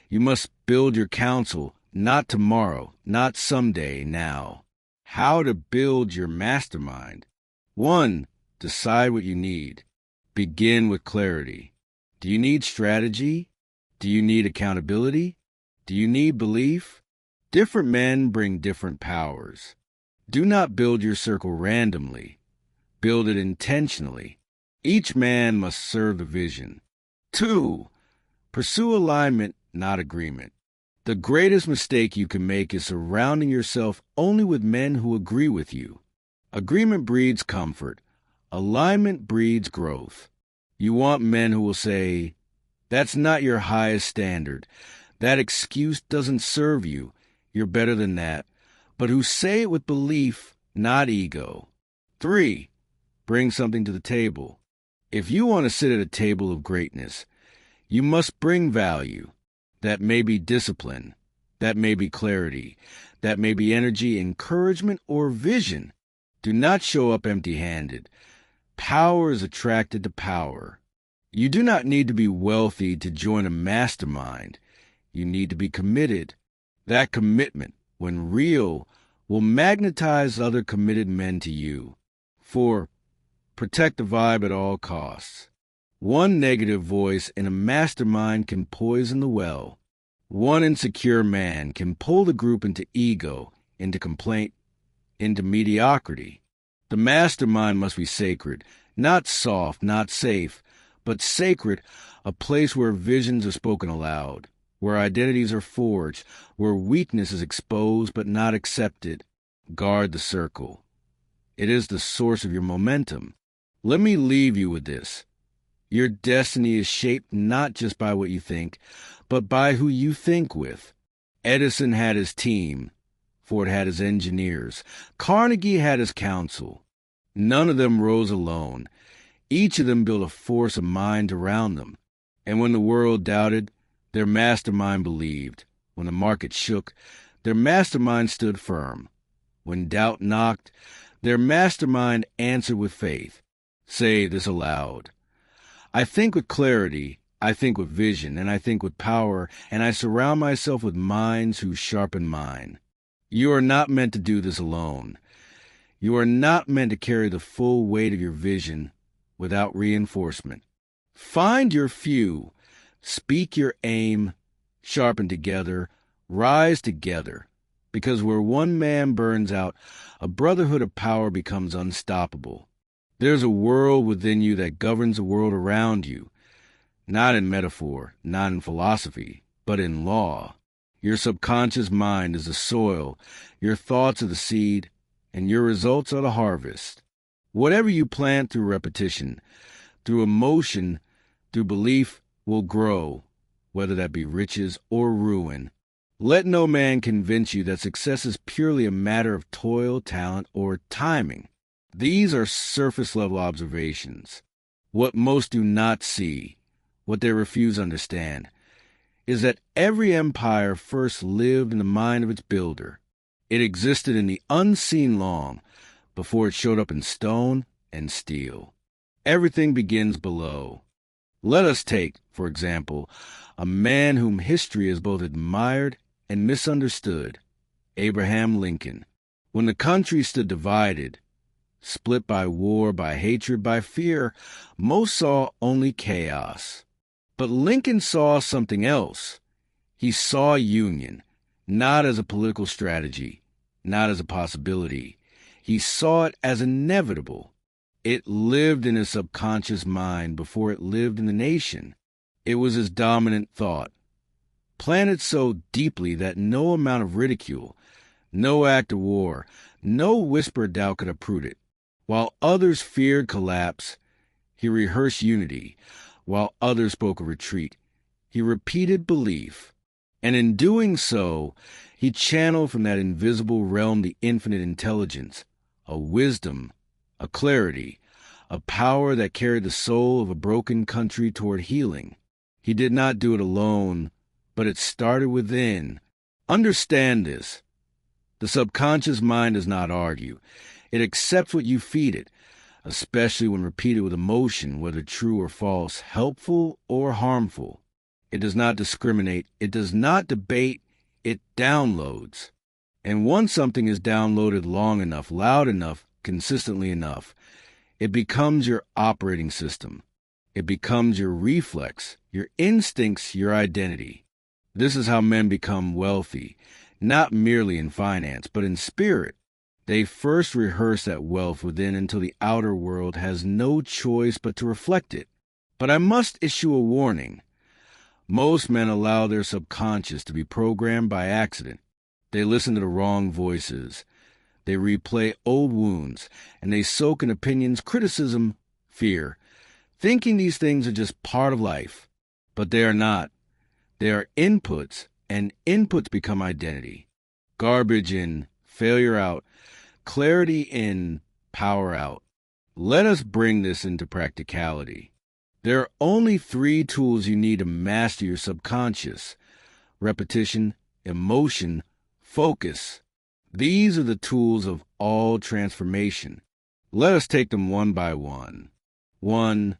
[SPEAKER 1] you must build your counsel, not tomorrow, not someday, now. How to build your mastermind. 1. Decide what you need. Begin with clarity. Do you need strategy? Do you need accountability? Do you need belief? Different men bring different powers. Do not build your circle randomly. Build it intentionally. Each man must serve the vision. 2. Pursue alignment, not agreement. The greatest mistake you can make is surrounding yourself only with men who agree with you. Agreement breeds comfort. Alignment breeds growth. You want men who will say, "That's not your highest standard. That excuse doesn't serve you. You're better than that." But who say it with belief, not ego. 3. Bring something to the table. If you want to sit at a table of greatness, you must bring value. That may be discipline. That may be clarity. That may be energy, encouragement, or vision. Do not show up empty-handed. Power is attracted to power. You do not need to be wealthy to join a mastermind. You need to be committed. That commitment, when real, will magnetize other committed men to you. 4. Protect the vibe at all costs. One negative voice in a mastermind can poison the well. One insecure man can pull the group into ego, into complaint, into mediocrity. The mastermind must be sacred, not soft, not safe, but sacred, a place where visions are spoken aloud, where identities are forged, where weakness is exposed but not accepted. Guard the circle. It is the source of your momentum. Let me leave you with this. Your destiny is shaped not just by what you think, but by who you think with. Edison had his team. Ford had his engineers. Carnegie had his council. None of them rose alone. Each of them built a force of mind around them. And when the world doubted, their mastermind believed. When the market shook, their mastermind stood firm. When doubt knocked, their mastermind answered with faith. Say this aloud. I think with clarity, I think with vision, and I think with power, and I surround myself with minds who sharpen mine. You are not meant to do this alone. You are not meant to carry the full weight of your vision without reinforcement. Find your few, speak your aim, sharpen together, rise together, because where one man burns out, a brotherhood of power becomes unstoppable. There's a world within you that governs the world around you, not in metaphor, not in philosophy, but in law. Your subconscious mind is the soil, your thoughts are the seed, and your results are the harvest. Whatever you plant through repetition, through emotion, through belief, will grow, whether that be riches or ruin. Let no man convince you that success is purely a matter of toil, talent, or timing. These are surface-level observations. What most do not see, what they refuse to understand, is that every empire first lived in the mind of its builder. It existed in the unseen long, before it showed up in stone and steel. Everything begins below. Let us take, for example, a man whom history has both admired and misunderstood, Abraham Lincoln. When the country stood divided, split by war, by hatred, by fear, most saw only chaos. But Lincoln saw something else. He saw union, not as a political strategy, not as a possibility. He saw it as inevitable. It lived in his subconscious mind before it lived in the nation. It was his dominant thought, planted so deeply that no amount of ridicule, no act of war, no whispered doubt could uproot it. While others feared collapse, he rehearsed unity. While others spoke of retreat, he repeated belief. And in doing so, he channeled from that invisible realm the infinite intelligence, a wisdom, a clarity, a power that carried the soul of a broken country toward healing. He did not do it alone, but it started within. Understand this. The subconscious mind does not argue. It accepts what you feed it, especially when repeated with emotion, whether true or false, helpful or harmful. It does not discriminate. It does not debate. It downloads. And once something is downloaded long enough, loud enough, consistently enough, it becomes your operating system. It becomes your reflex, your instincts, your identity. This is how men become wealthy, not merely in finance, but in spirit. They first rehearse that wealth within until the outer world has no choice but to reflect it. But I must issue a warning. Most men allow their subconscious to be programmed by accident. They listen to the wrong voices. They replay old wounds, and they soak in opinions, criticism, fear, thinking these things are just part of life. But they are not. They are inputs, and inputs become identity. Garbage in, failure out, clarity in, power out. Let us bring this into practicality. There are only 3 tools you need to master your subconscious: repetition, emotion, focus. These are the tools of all transformation. Let us take them one by one. 1.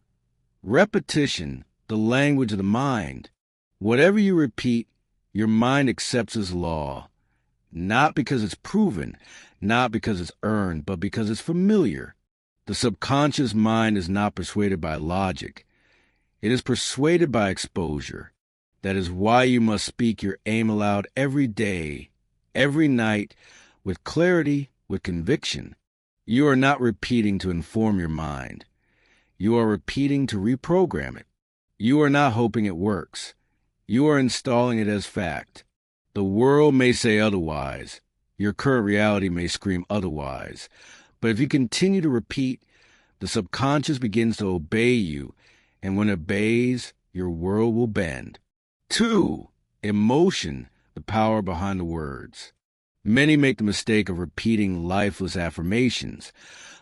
[SPEAKER 1] Repetition, the language of the mind. Whatever you repeat, your mind accepts as law. Not because it's proven, not because it's earned, but because it's familiar. The subconscious mind is not persuaded by logic. It is persuaded by exposure. That is why you must speak your aim aloud every day, every night, with clarity, with conviction. You are not repeating to inform your mind. You are repeating to reprogram it. You are not hoping it works. You are installing it as fact. The world may say otherwise. Your current reality may scream otherwise. But if you continue to repeat, the subconscious begins to obey you, and when it obeys, your world will bend. 2. Emotion, the power behind the words. Many make the mistake of repeating lifeless affirmations,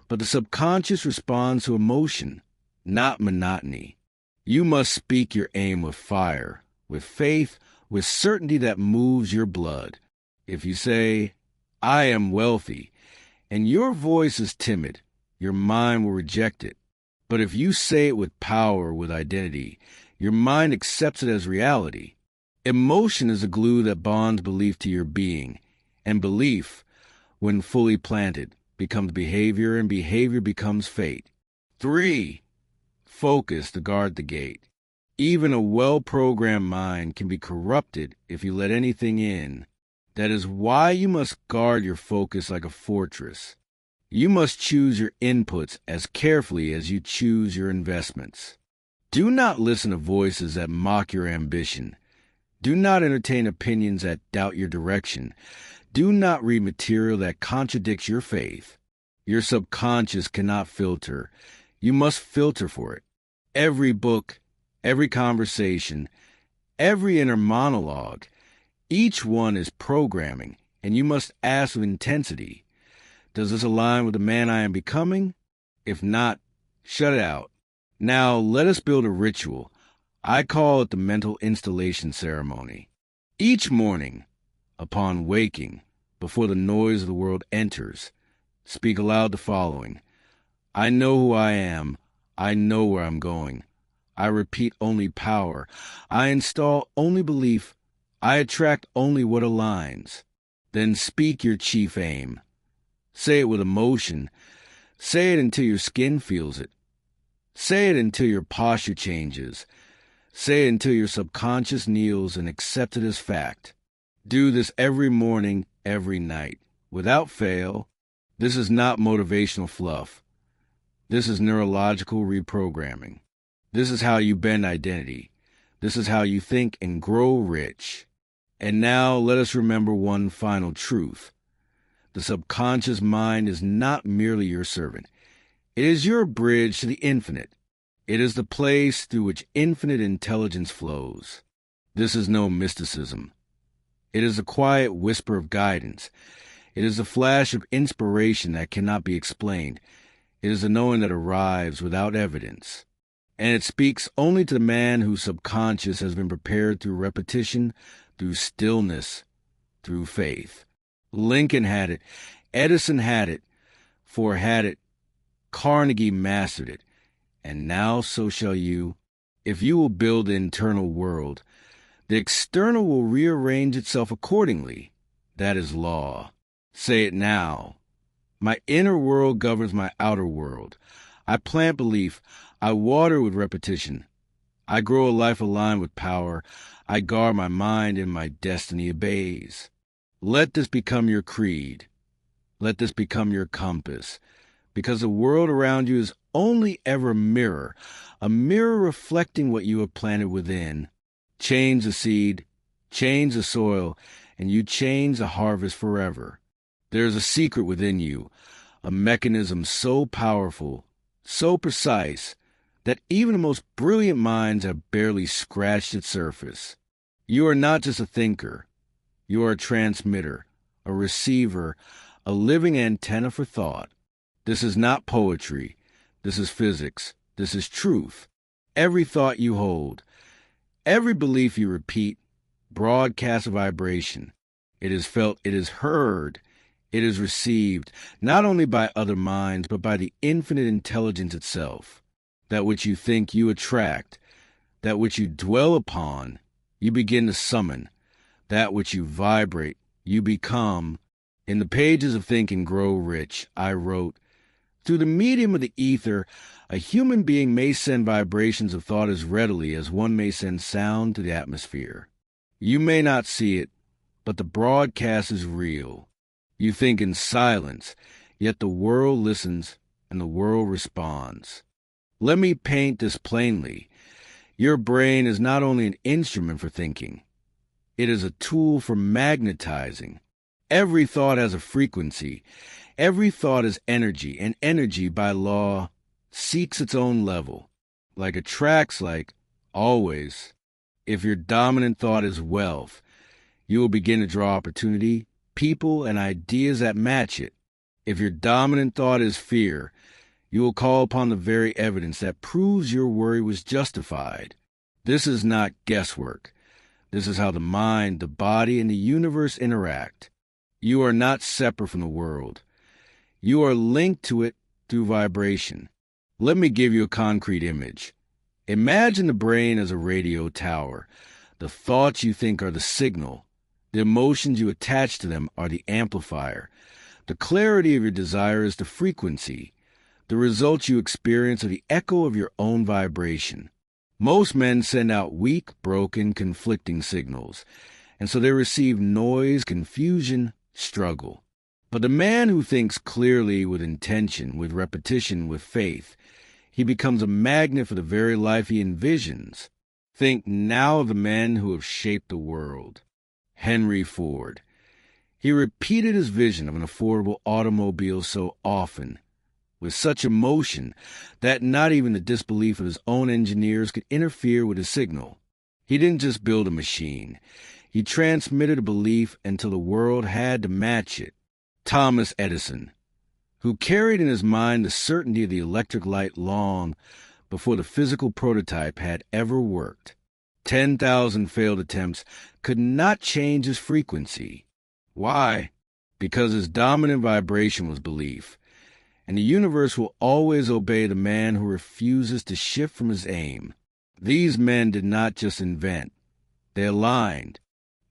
[SPEAKER 1] but the subconscious responds to emotion, not monotony. You must speak your aim with fire, with faith, with certainty that moves your blood. If you say, I am wealthy, and your voice is timid, your mind will reject it. But if you say it with power, with identity, your mind accepts it as reality. Emotion is a glue that bonds belief to your being, and belief, when fully planted, becomes behavior, and behavior becomes fate. 3. Focus to guard the gate. Even a well-programmed mind can be corrupted if you let anything in. That is why you must guard your focus like a fortress. You must choose your inputs as carefully as you choose your investments. Do not listen to voices that mock your ambition. Do not entertain opinions that doubt your direction. Do not read material that contradicts your faith. Your subconscious cannot filter. You must filter for it. Every book, every conversation, every inner monologue, each one is programming, and you must ask with intensity, does this align with the man I am becoming? If not, shut it out. Now let us build a ritual. I call it the mental installation ceremony. Each morning, upon waking, before the noise of the world enters, speak aloud the following. I know who I am. I know where I'm going. I repeat only power. I install only belief. I attract only what aligns. Then speak your chief aim. Say it with emotion. Say it until your skin feels it. Say it until your posture changes. Say it until your subconscious kneels and accepts it as fact. Do this every morning, every night, without fail. This is not motivational fluff. This is neurological reprogramming. This is how you bend identity. This is how you think and grow rich. And now let us remember one final truth. The subconscious mind is not merely your servant. It is your bridge to the infinite. It is the place through which infinite intelligence flows. This is no mysticism. It is a quiet whisper of guidance. It is a flash of inspiration that cannot be explained. It is a knowing that arrives without evidence. And it speaks only to the man whose subconscious has been prepared through repetition, through stillness, through faith. Lincoln had it. Edison had it. Ford had it. Carnegie mastered it. And now so shall you. If you will build the internal world, the external will rearrange itself accordingly. That is law. Say it now. My inner world governs my outer world. I plant belief. I water with repetition. I grow a life aligned with power. I guard my mind, and my destiny obeys. Let this become your creed. Let this become your compass. Because the world around you is only ever a mirror reflecting what you have planted within. Change the seed, change the soil, and you change the harvest forever. There is a secret within you, a mechanism so powerful, so precise, that even the most brilliant minds have barely scratched its surface. You are not just a thinker. You are a transmitter, a receiver, a living antenna for thought. This is not poetry. This is physics. This is truth. Every thought you hold, every belief you repeat, broadcasts a vibration. It is felt, it is heard, it is received, not only by other minds, but by the infinite intelligence itself. That which you think you attract, that which you dwell upon, you begin to summon. That which you vibrate, you become. In the pages of Think and Grow Rich, I wrote, through the medium of the ether, a human being may send vibrations of thought as readily as one may send sound to the atmosphere. You may not see it, but the broadcast is real. You think in silence, yet the world listens and the world responds. Let me paint this plainly. Your brain is not only an instrument for thinking, it is a tool for magnetizing. Every thought has a frequency. Every thought is energy, and energy, by law, seeks its own level. Like attracts, like always. If your dominant thought is wealth, you will begin to draw opportunity, people, and ideas that match it. If your dominant thought is fear, you will call upon the very evidence that proves your worry was justified. This is not guesswork. This is how the mind, the body, and the universe interact. You are not separate from the world. You are linked to it through vibration. Let me give you a concrete image. Imagine the brain as a radio tower. The thoughts you think are the signal. The emotions you attach to them are the amplifier. The clarity of your desire is the frequency. The results you experience are the echo of your own vibration. Most men send out weak, broken, conflicting signals, and so they receive noise, confusion, struggle. But the man who thinks clearly, with intention, with repetition, with faith, he becomes a magnet for the very life he envisions. Think now of the men who have shaped the world. Henry Ford. He repeated his vision of an affordable automobile so often, with such emotion, that not even the disbelief of his own engineers could interfere with his signal. He didn't just build a machine. He transmitted a belief until the world had to match it. Thomas Edison, who carried in his mind the certainty of the electric light long before the physical prototype had ever worked. 10,000 failed attempts could not change his frequency. Why? Because his dominant vibration was belief, and the universe will always obey the man who refuses to shift from his aim. These men did not just invent. They aligned.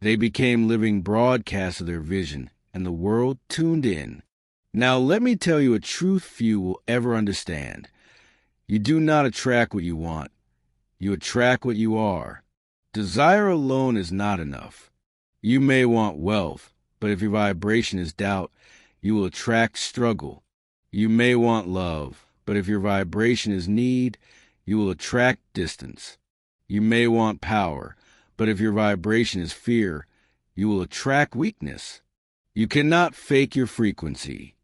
[SPEAKER 1] They became living broadcasts of their vision, and the world tuned in. Now let me tell you a truth few will ever understand. You do not attract what you want. You attract what you are. Desire alone is not enough. You may want wealth, but if your vibration is doubt, you will attract struggle. You may want love, but if your vibration is need, you will attract distance. You may want power, but if your vibration is fear, you will attract weakness. You cannot fake your frequency.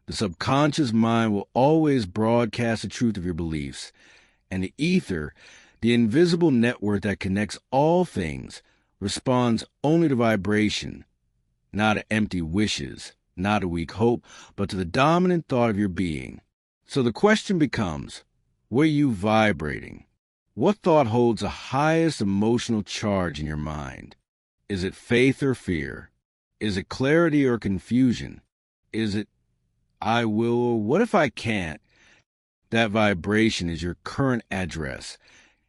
[SPEAKER 1] The subconscious mind will always broadcast the truth of your beliefs, and the ether, the invisible network that connects all things, responds only to vibration, not to empty wishes, not a weak hope, but to the dominant thought of your being. So the question becomes, what are you vibrating? What thought holds the highest emotional charge in your mind? Is it faith or fear? Is it clarity or confusion? Is it, I will, or what if I can't? That vibration is your current address,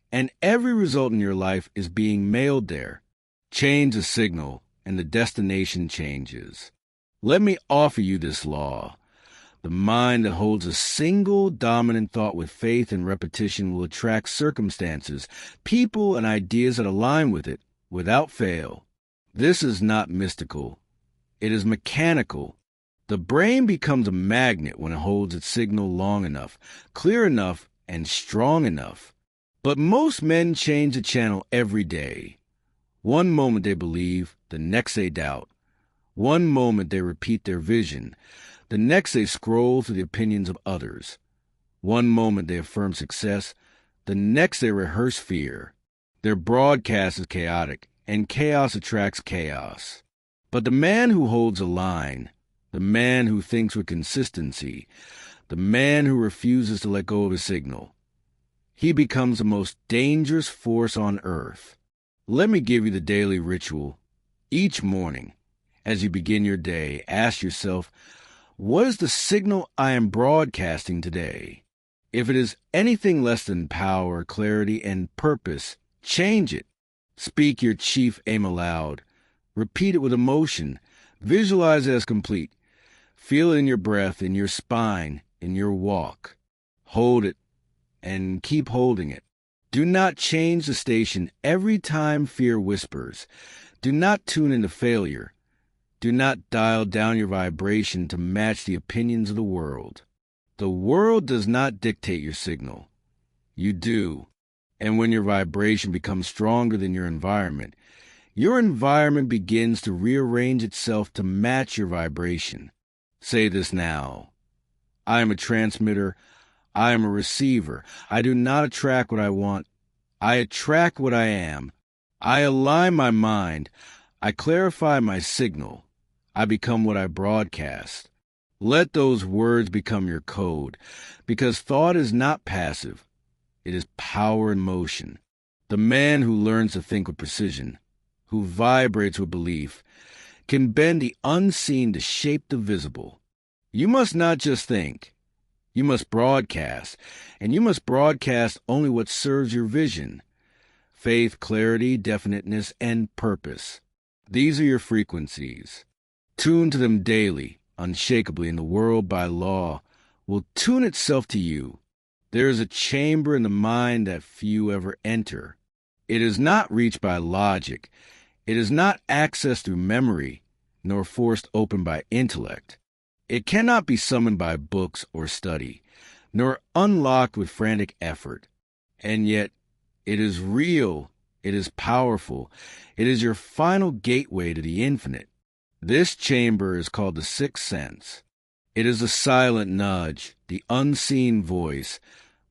[SPEAKER 1] and every result in your life is being mailed there. Change the signal, and the destination changes. Let me offer you this law. The mind that holds a single dominant thought with faith and repetition will attract circumstances, people, and ideas that align with it without fail. This is not mystical. It is mechanical. The brain becomes a magnet when it holds its signal long enough, clear enough, and strong enough. But most men change the channel every day. One moment they believe, the next they doubt. One moment they repeat their vision, the next they scroll through the opinions of others. One moment they affirm success, the next they rehearse fear. Their broadcast is chaotic, and chaos attracts chaos. But the man who holds a line, the man who thinks with consistency, the man who refuses to let go of a signal, he becomes the most dangerous force on earth. Let me give you the daily ritual. Each morning, As you begin your day, ask yourself, what is the signal I am broadcasting today? If it is anything less than power, clarity, and purpose, change it. Speak your chief aim aloud. Repeat it with emotion. Visualize it as complete. Feel it in your breath, in your spine, in your walk. Hold it and keep holding it. Do not change the station every time fear whispers. Do not tune into failure. Do not dial down your vibration to match the opinions of the world. The world does not dictate your signal. You do. And when your vibration becomes stronger than your environment begins to rearrange itself to match your vibration. Say this now. I am a transmitter. I am a receiver. I do not attract what I want. I attract what I am. I align my mind. I clarify my signal. I become what I broadcast. Let those words become your code, because thought is not passive. It is power in motion. The man who learns to think with precision, who vibrates with belief, can bend the unseen to shape the visible. You must not just think. You must broadcast, and you must broadcast only what serves your vision. Faith, clarity, definiteness, and purpose. These are your frequencies. Tune to them daily, unshakably, and the world by law will tune itself to you. There is a chamber in the mind that few ever enter. It is not reached by logic. It is not accessed through memory, nor forced open by intellect. It cannot be summoned by books or study, nor unlocked with frantic effort. And yet, it is real, it is powerful, it is your final gateway to the infinite. This chamber is called the sixth sense. It is the silent nudge, the unseen voice,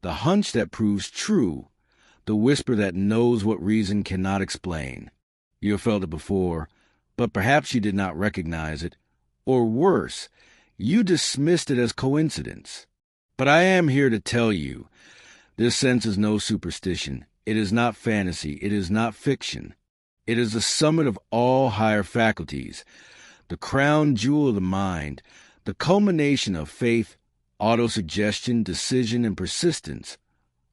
[SPEAKER 1] the hunch that proves true, the whisper that knows what reason cannot explain. You have felt it before, but perhaps you did not recognize it, or worse, you dismissed it as coincidence. But I am here to tell you, this sense is no superstition. It is not fantasy. It is not fiction. It is the summit of all higher faculties, the crown jewel of the mind, the culmination of faith, autosuggestion, decision, and persistence,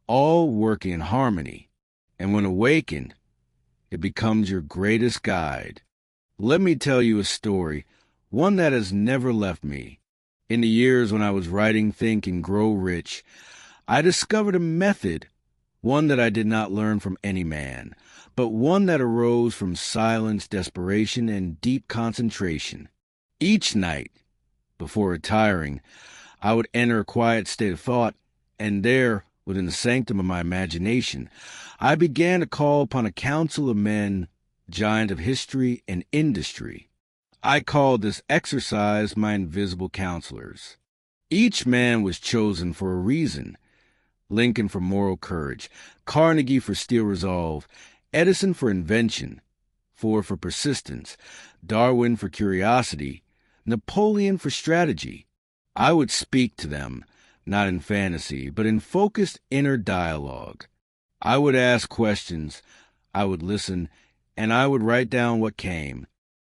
[SPEAKER 1] all working in harmony. And when awakened, it becomes your greatest guide. Let me tell you a story, one that has never left me. In the years when I was writing Think and Grow Rich, I discovered a method, one that I did not learn from any man, but one that arose from silence, desperation, and deep concentration. Each night, before retiring, I would enter a quiet state of thought, and there, within the sanctum of my imagination, I began to call upon a council of men, giant of history and industry. I called this exercise my invisible counselors. Each man was chosen for a reason. Lincoln for moral courage, Carnegie for steel resolve, Edison for invention, Ford for persistence, Darwin for curiosity, Napoleon for strategy. I would speak to them, not in fantasy, but in focused inner dialogue. I would ask questions, I would listen, and I would write down what came.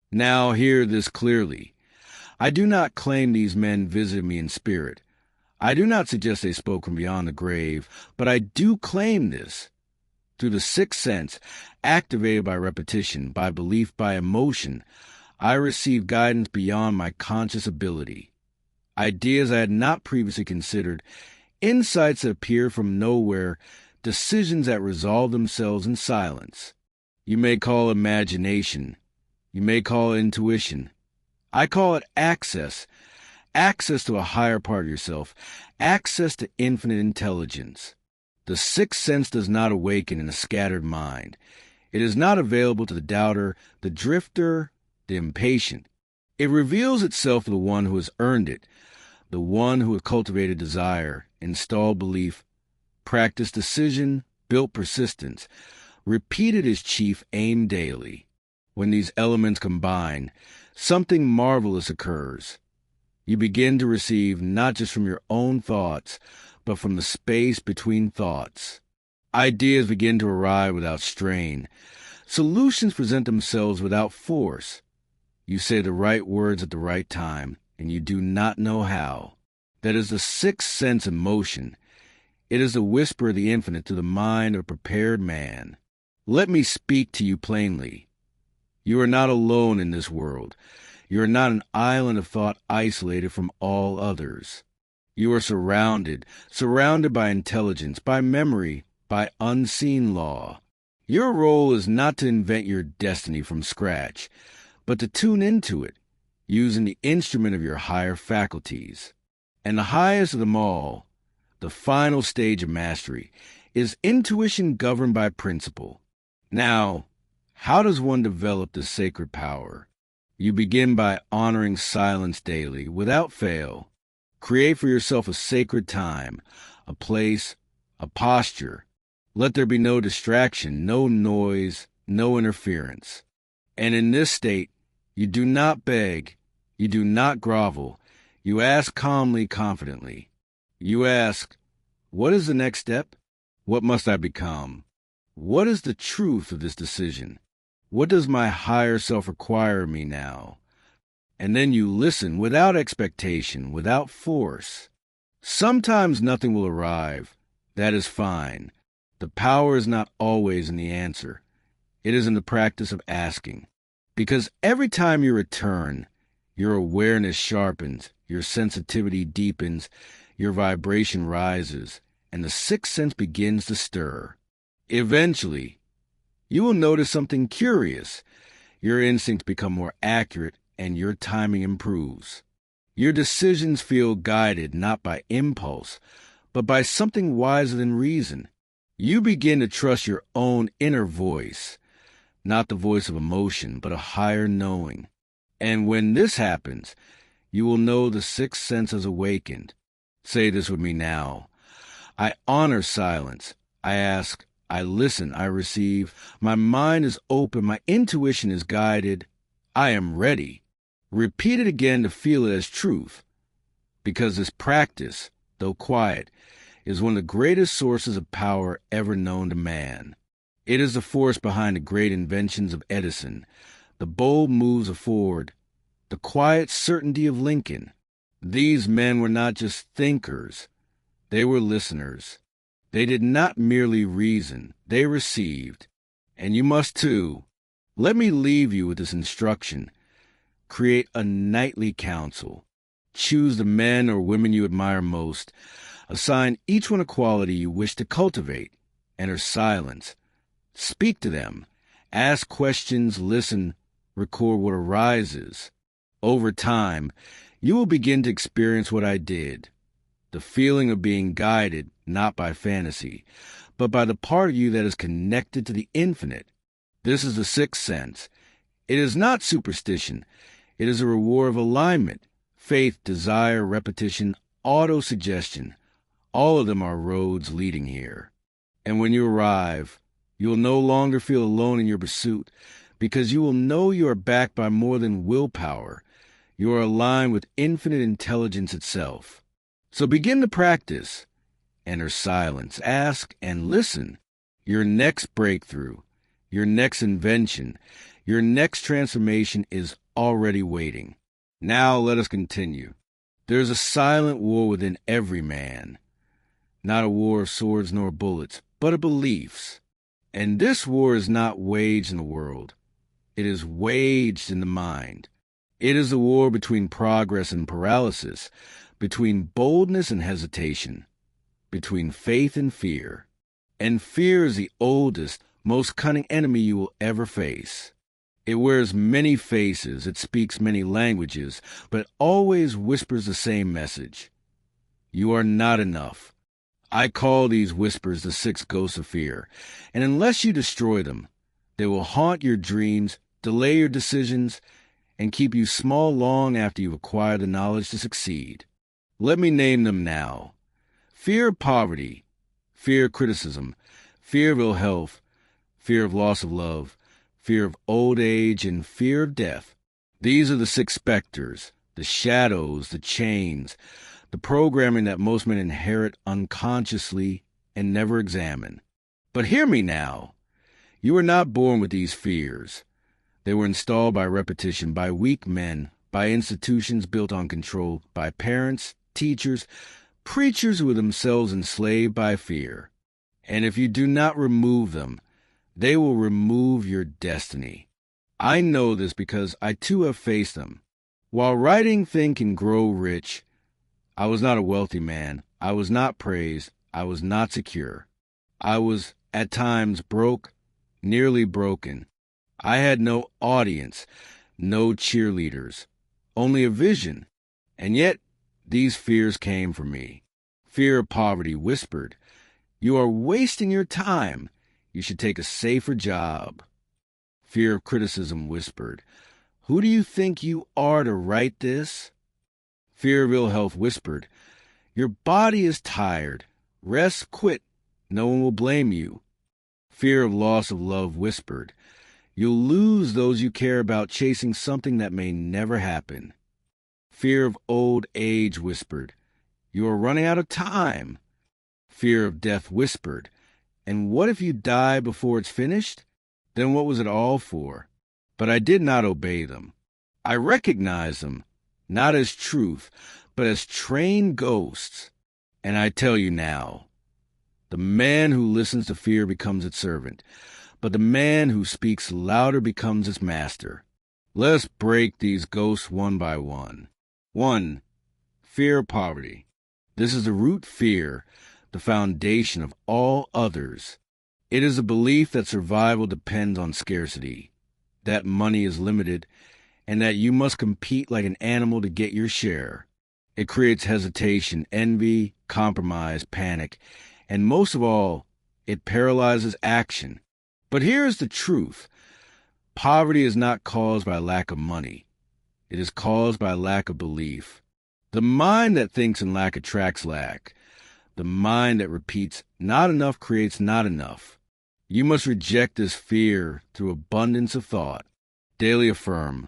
[SPEAKER 1] Now hear this clearly. I do not claim these men visited me in spirit. I do not suggest they spoke from beyond the grave, but I do claim this. Through the sixth sense, activated by repetition, by belief, by emotion, I received guidance beyond my conscious ability. Ideas I had not previously considered, insights that appeared from nowhere, decisions that resolved themselves in silence. You may call it imagination. You may call it intuition. I call it access. Access to a higher part of yourself. Access to infinite intelligence. The sixth sense does not awaken in a scattered mind. It is not available to the doubter, the drifter, the impatient. It reveals itself to the one who has earned it, the one who has cultivated desire, installed belief, practiced decision, built persistence, repeated his chief aim daily. When these elements combine, something marvelous occurs. You begin to receive not just from your own thoughts, but from the space between thoughts. Ideas begin to arrive without strain. Solutions present themselves without force. You say the right words at the right time, and you do not know how. That is the sixth sense in motion. It is the whisper of the infinite to the mind of a prepared man. Let me speak to you plainly. You are not alone in this world. You are not an island of thought isolated from all others. You are surrounded by intelligence, by memory, by unseen law. Your role is not to invent your destiny from scratch, but to tune into it, using the instrument of your higher faculties. And the highest of them all, the final stage of mastery, is intuition governed by principle. Now, how does one develop this sacred power? You begin by honoring silence daily, without fail. Create for yourself a sacred time, a place, a posture. Let there be no distraction, no noise, no interference. And in this state, you do not beg, you do not grovel, you ask calmly, confidently. You ask, what is the next step? What must I become? What is the truth of this decision? What does my higher self require of me now? And then you listen without expectation, without force. Sometimes nothing will arrive. That is fine. The power is not always in the answer. It is in the practice of asking. Because every time you return, your awareness sharpens, your sensitivity deepens, your vibration rises, and the sixth sense begins to stir. Eventually, you will notice something curious. Your instincts become more accurate and your timing improves. Your decisions feel guided not by impulse, but by something wiser than reason. You begin to trust your own inner voice, not the voice of emotion, but a higher knowing. And when this happens, you will know the sixth sense has awakened. Say this with me now. I honor silence. I ask, I listen, I receive. My mind is open, my intuition is guided. I am ready. Repeat it again to feel it as truth, because this practice, though quiet, is one of the greatest sources of power ever known to man. It is the force behind the great inventions of Edison, the bold moves of Ford, the quiet certainty of Lincoln. These men were not just thinkers, they were listeners. They did not merely reason, they received. And you must too. Let me leave you with this instruction. Create a nightly council. Choose the men or women you admire most. Assign each one a quality you wish to cultivate. Enter silence. Speak to them. Ask questions, listen, record what arises. Over time, you will begin to experience what I did. The feeling of being guided, not by fantasy, but by the part of you that is connected to the infinite. This is the sixth sense. It is not superstition. It is a reward of alignment, faith, desire, repetition, autosuggestion. All of them are roads leading here. And when you arrive, you will no longer feel alone in your pursuit, because you will know you are backed by more than willpower. You are aligned with infinite intelligence itself. So begin to practice. Enter silence. Ask and listen. Your next breakthrough, your next invention, your next transformation is already waiting. Now let us continue. There is a silent war within every man. Not a war of swords nor bullets, but of beliefs. And this war is not waged in the world. It is waged in the mind. It is the war between progress and paralysis, between boldness and hesitation, between faith and fear. And fear is the oldest, most cunning enemy you will ever face. It wears many faces, it speaks many languages, but it always whispers the same message. You are not enough. I call these whispers the six ghosts of fear, and unless you destroy them, they will haunt your dreams, delay your decisions, and keep you small long after you've acquired the knowledge to succeed. Let me name them now. Fear of poverty, fear of criticism, fear of ill health, fear of loss of love, fear of old age, and fear of death. These are the six specters, the shadows, the chains, the programming that most men inherit unconsciously and never examine. But hear me now. You are not born with these fears. They were installed by repetition, by weak men, by institutions built on control, by parents, teachers, preachers who were themselves enslaved by fear. And if you do not remove them, they will remove your destiny. I know this because I too have faced them. While writing Think and Grow Rich, I was not a wealthy man. I was not praised. I was not secure. I was, at times, broke, nearly broken. I had no audience, no cheerleaders, only a vision. And yet, these fears came for me. Fear of poverty whispered, "You are wasting your time. You should take a safer job." Fear of criticism whispered, "Who do you think you are to write this?" Fear of ill health whispered, "Your body is tired. Rest, quit. No one will blame you." Fear of loss of love whispered, "You'll lose those you care about chasing something that may never happen." Fear of old age whispered, "You are running out of time." Fear of death whispered, "And what if you die before it's finished? Then what was it all for?" But I did not obey them. I recognized them, not as truth, but as trained ghosts. And I tell you now, the man who listens to fear becomes its servant, but the man who speaks louder becomes its master. Let's break these ghosts one by one. 1. Fear of poverty. This is the root fear, the foundation of all others. It is a belief that survival depends on scarcity, that money is limited, and that you must compete like an animal to get your share. It creates hesitation, envy, compromise, panic, and most of all, it paralyzes action. But here is the truth. Poverty is not caused by lack of money. It is caused by lack of belief. The mind that thinks in lack attracts lack. The mind that repeats not enough creates not enough. You must reject this fear through abundance of thought. Daily affirm,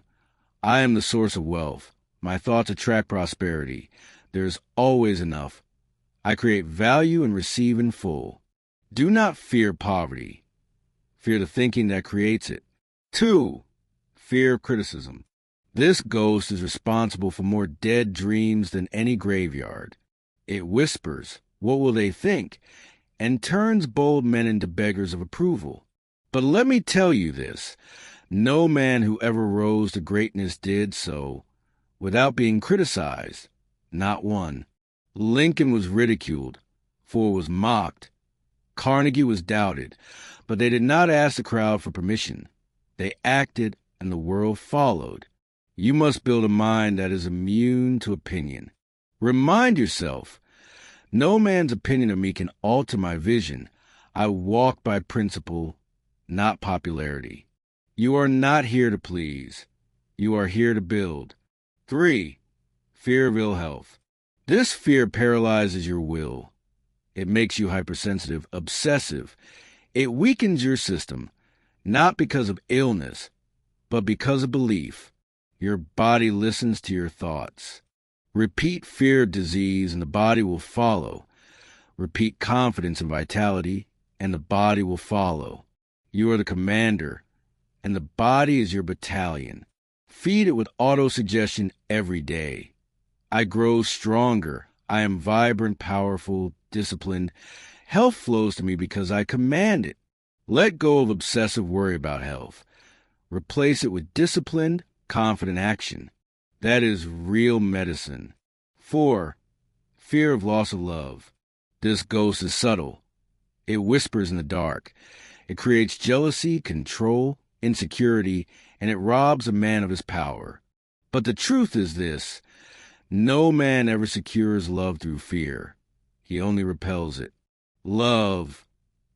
[SPEAKER 1] "I am the source of wealth. My thoughts attract prosperity. There is always enough. I create value and receive in full." Do not fear poverty. Fear the thinking that creates it. 2. Fear of criticism. This ghost is responsible for more dead dreams than any graveyard. It whispers, "What will they think?" and turns bold men into beggars of approval. But let me tell you this. No man who ever rose to greatness did so without being criticized. Not one. Lincoln was ridiculed. Ford was mocked. Carnegie was doubted. But they did not ask the crowd for permission. They acted, and the world followed. You must build a mind that is immune to opinion. Remind yourself, no man's opinion of me can alter my vision. I walk by principle, not popularity. You are not here to please. You are here to build. 3. Fear of ill health. This fear paralyzes your will. It makes you hypersensitive, obsessive. It weakens your system, not because of illness, but because of belief. Your body listens to your thoughts. Repeat fear of disease, and the body will follow. Repeat confidence and vitality, and the body will follow. You are the commander, and the body is your battalion. Feed it with autosuggestion every day. I grow stronger. I am vibrant, powerful, disciplined. Health flows to me because I command it. Let go of obsessive worry about health. Replace it with disciplined, confident action. That is real medicine. 4. Fear of loss of love. This ghost is subtle. It whispers in the dark. It creates jealousy, control, insecurity, and it robs a man of his power. But the truth is this: no man ever secures love through fear. He only repels it. Love,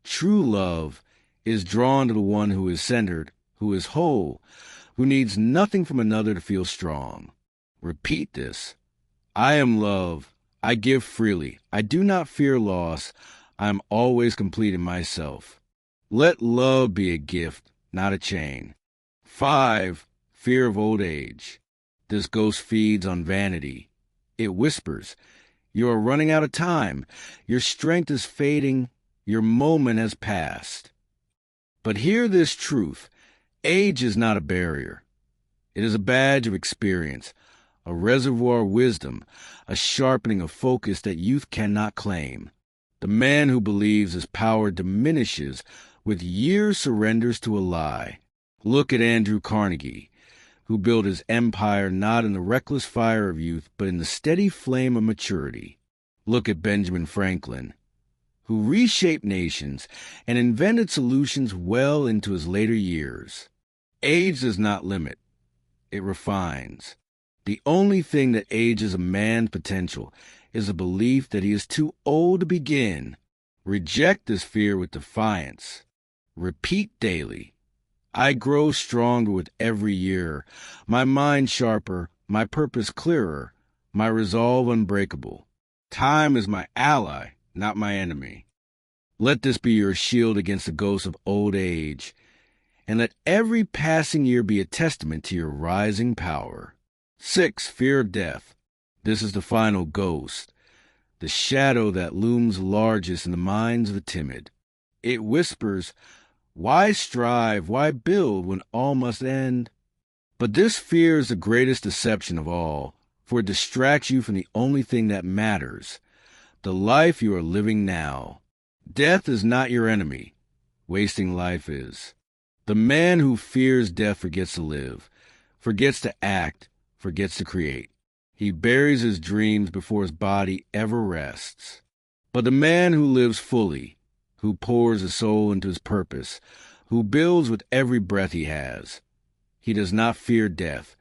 [SPEAKER 1] true love, is drawn to the one who is centered, who is whole, who needs nothing from another to feel strong. Repeat this. I am love. I give freely. I do not fear loss. I am always complete in myself. Let love be a gift, not a chain. 5. Fear of old age. This ghost feeds on vanity. It whispers, "You are running out of time. Your strength is fading. Your moment has passed." But hear this truth. Age is not a barrier. It is a badge of experience, a reservoir of wisdom, a sharpening of focus that youth cannot claim. The man who believes his power diminishes with years surrenders to a lie. Look at Andrew Carnegie, who built his empire not in the reckless fire of youth, but in the steady flame of maturity. Look at Benjamin Franklin, who reshaped nations and invented solutions well into his later years. Age does not limit. It refines. The only thing that ages a man's potential is a belief that he is too old to begin. Reject this fear with defiance. Repeat daily. I grow stronger with every year, my mind sharper, my purpose clearer, my resolve unbreakable. Time is my ally, not my enemy. Let this be your shield against the ghosts of old age, and let every passing year be a testament to your rising power. 6. Fear of death. This is the final ghost, the shadow that looms largest in the minds of the timid. It whispers, "Why strive, why build when all must end?" But this fear is the greatest deception of all, for it distracts you from the only thing that matters, the life you are living now. Death is not your enemy. Wasting life is. The man who fears death forgets to live, forgets to act, forgets to create. He buries his dreams before his body ever rests. But the man who lives fully, who pours his soul into his purpose, who builds with every breath he has, he does not fear death,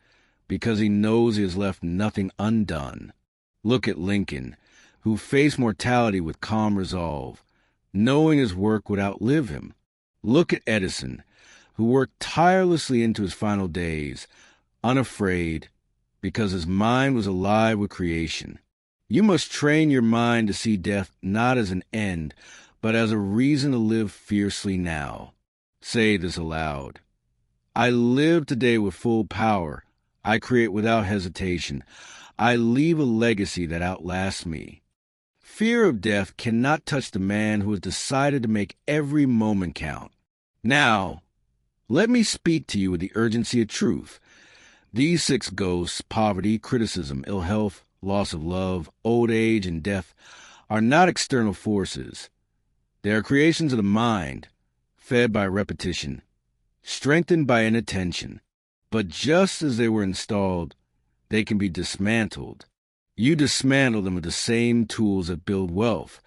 [SPEAKER 1] because he knows he has left nothing undone. Look at Lincoln, who faced mortality with calm resolve, knowing his work would outlive him. Look at Edison, who worked tirelessly into his final days, unafraid, because his mind was alive with creation. You must train your mind to see death not as an end, but as a reason to live fiercely now. Say this aloud. I live today with full power. I create without hesitation. I leave a legacy that outlasts me. Fear of death cannot touch the man who has decided to make every moment count. Now, let me speak to you with the urgency of truth. These 6 ghosts, poverty, criticism, ill health, loss of love, old age, and death, are not external forces. They are creations of the mind, fed by repetition, strengthened by inattention. But just as they were installed, they can be dismantled. You dismantle them with the same tools that build wealth: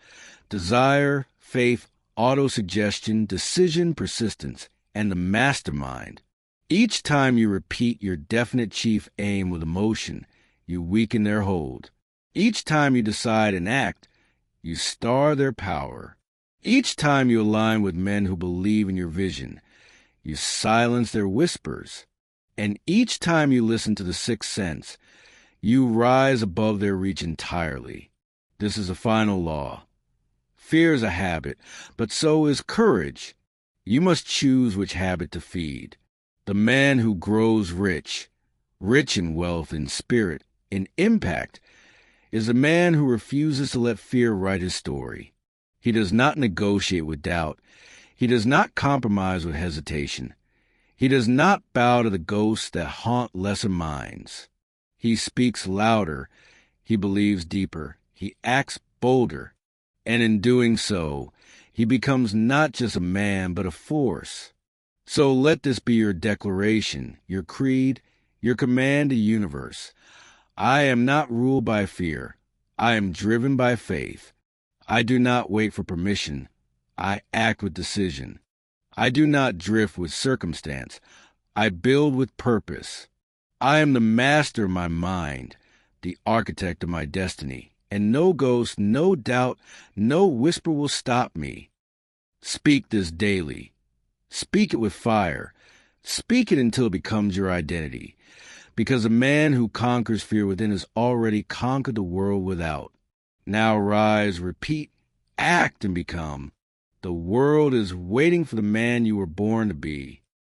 [SPEAKER 1] desire, faith, autosuggestion, decision, persistence, and the mastermind. Each time you repeat your definite chief aim with emotion, you weaken their hold. Each time you decide and act, you starve their power. Each time you align with men who believe in your vision, you silence their whispers. And each time you listen to the 6th sense, you rise above their reach entirely. This is a final law. Fear is a habit, but so is courage. You must choose which habit to feed. The man who grows rich, rich in wealth, in spirit, in impact, is the man who refuses to let fear write his story. He does not negotiate with doubt. He does not compromise with hesitation. He does not bow to the ghosts that haunt lesser minds. He speaks louder. He believes deeper. He acts bolder. And in doing so, he becomes not just a man, but a force. So let this be your declaration, your creed, your command to the universe. I am not ruled by fear. I am driven by faith. I do not wait for permission. I act with decision. I do not drift with circumstance. I build with purpose. I am the master of my mind, the architect of my destiny, and no ghost, no doubt, no whisper will stop me. Speak this daily. Speak it with fire. Speak it until it becomes your identity, because a man who conquers fear within has already conquered the world without. Now rise, repeat, act, and become. The world is waiting for the man you were born to be.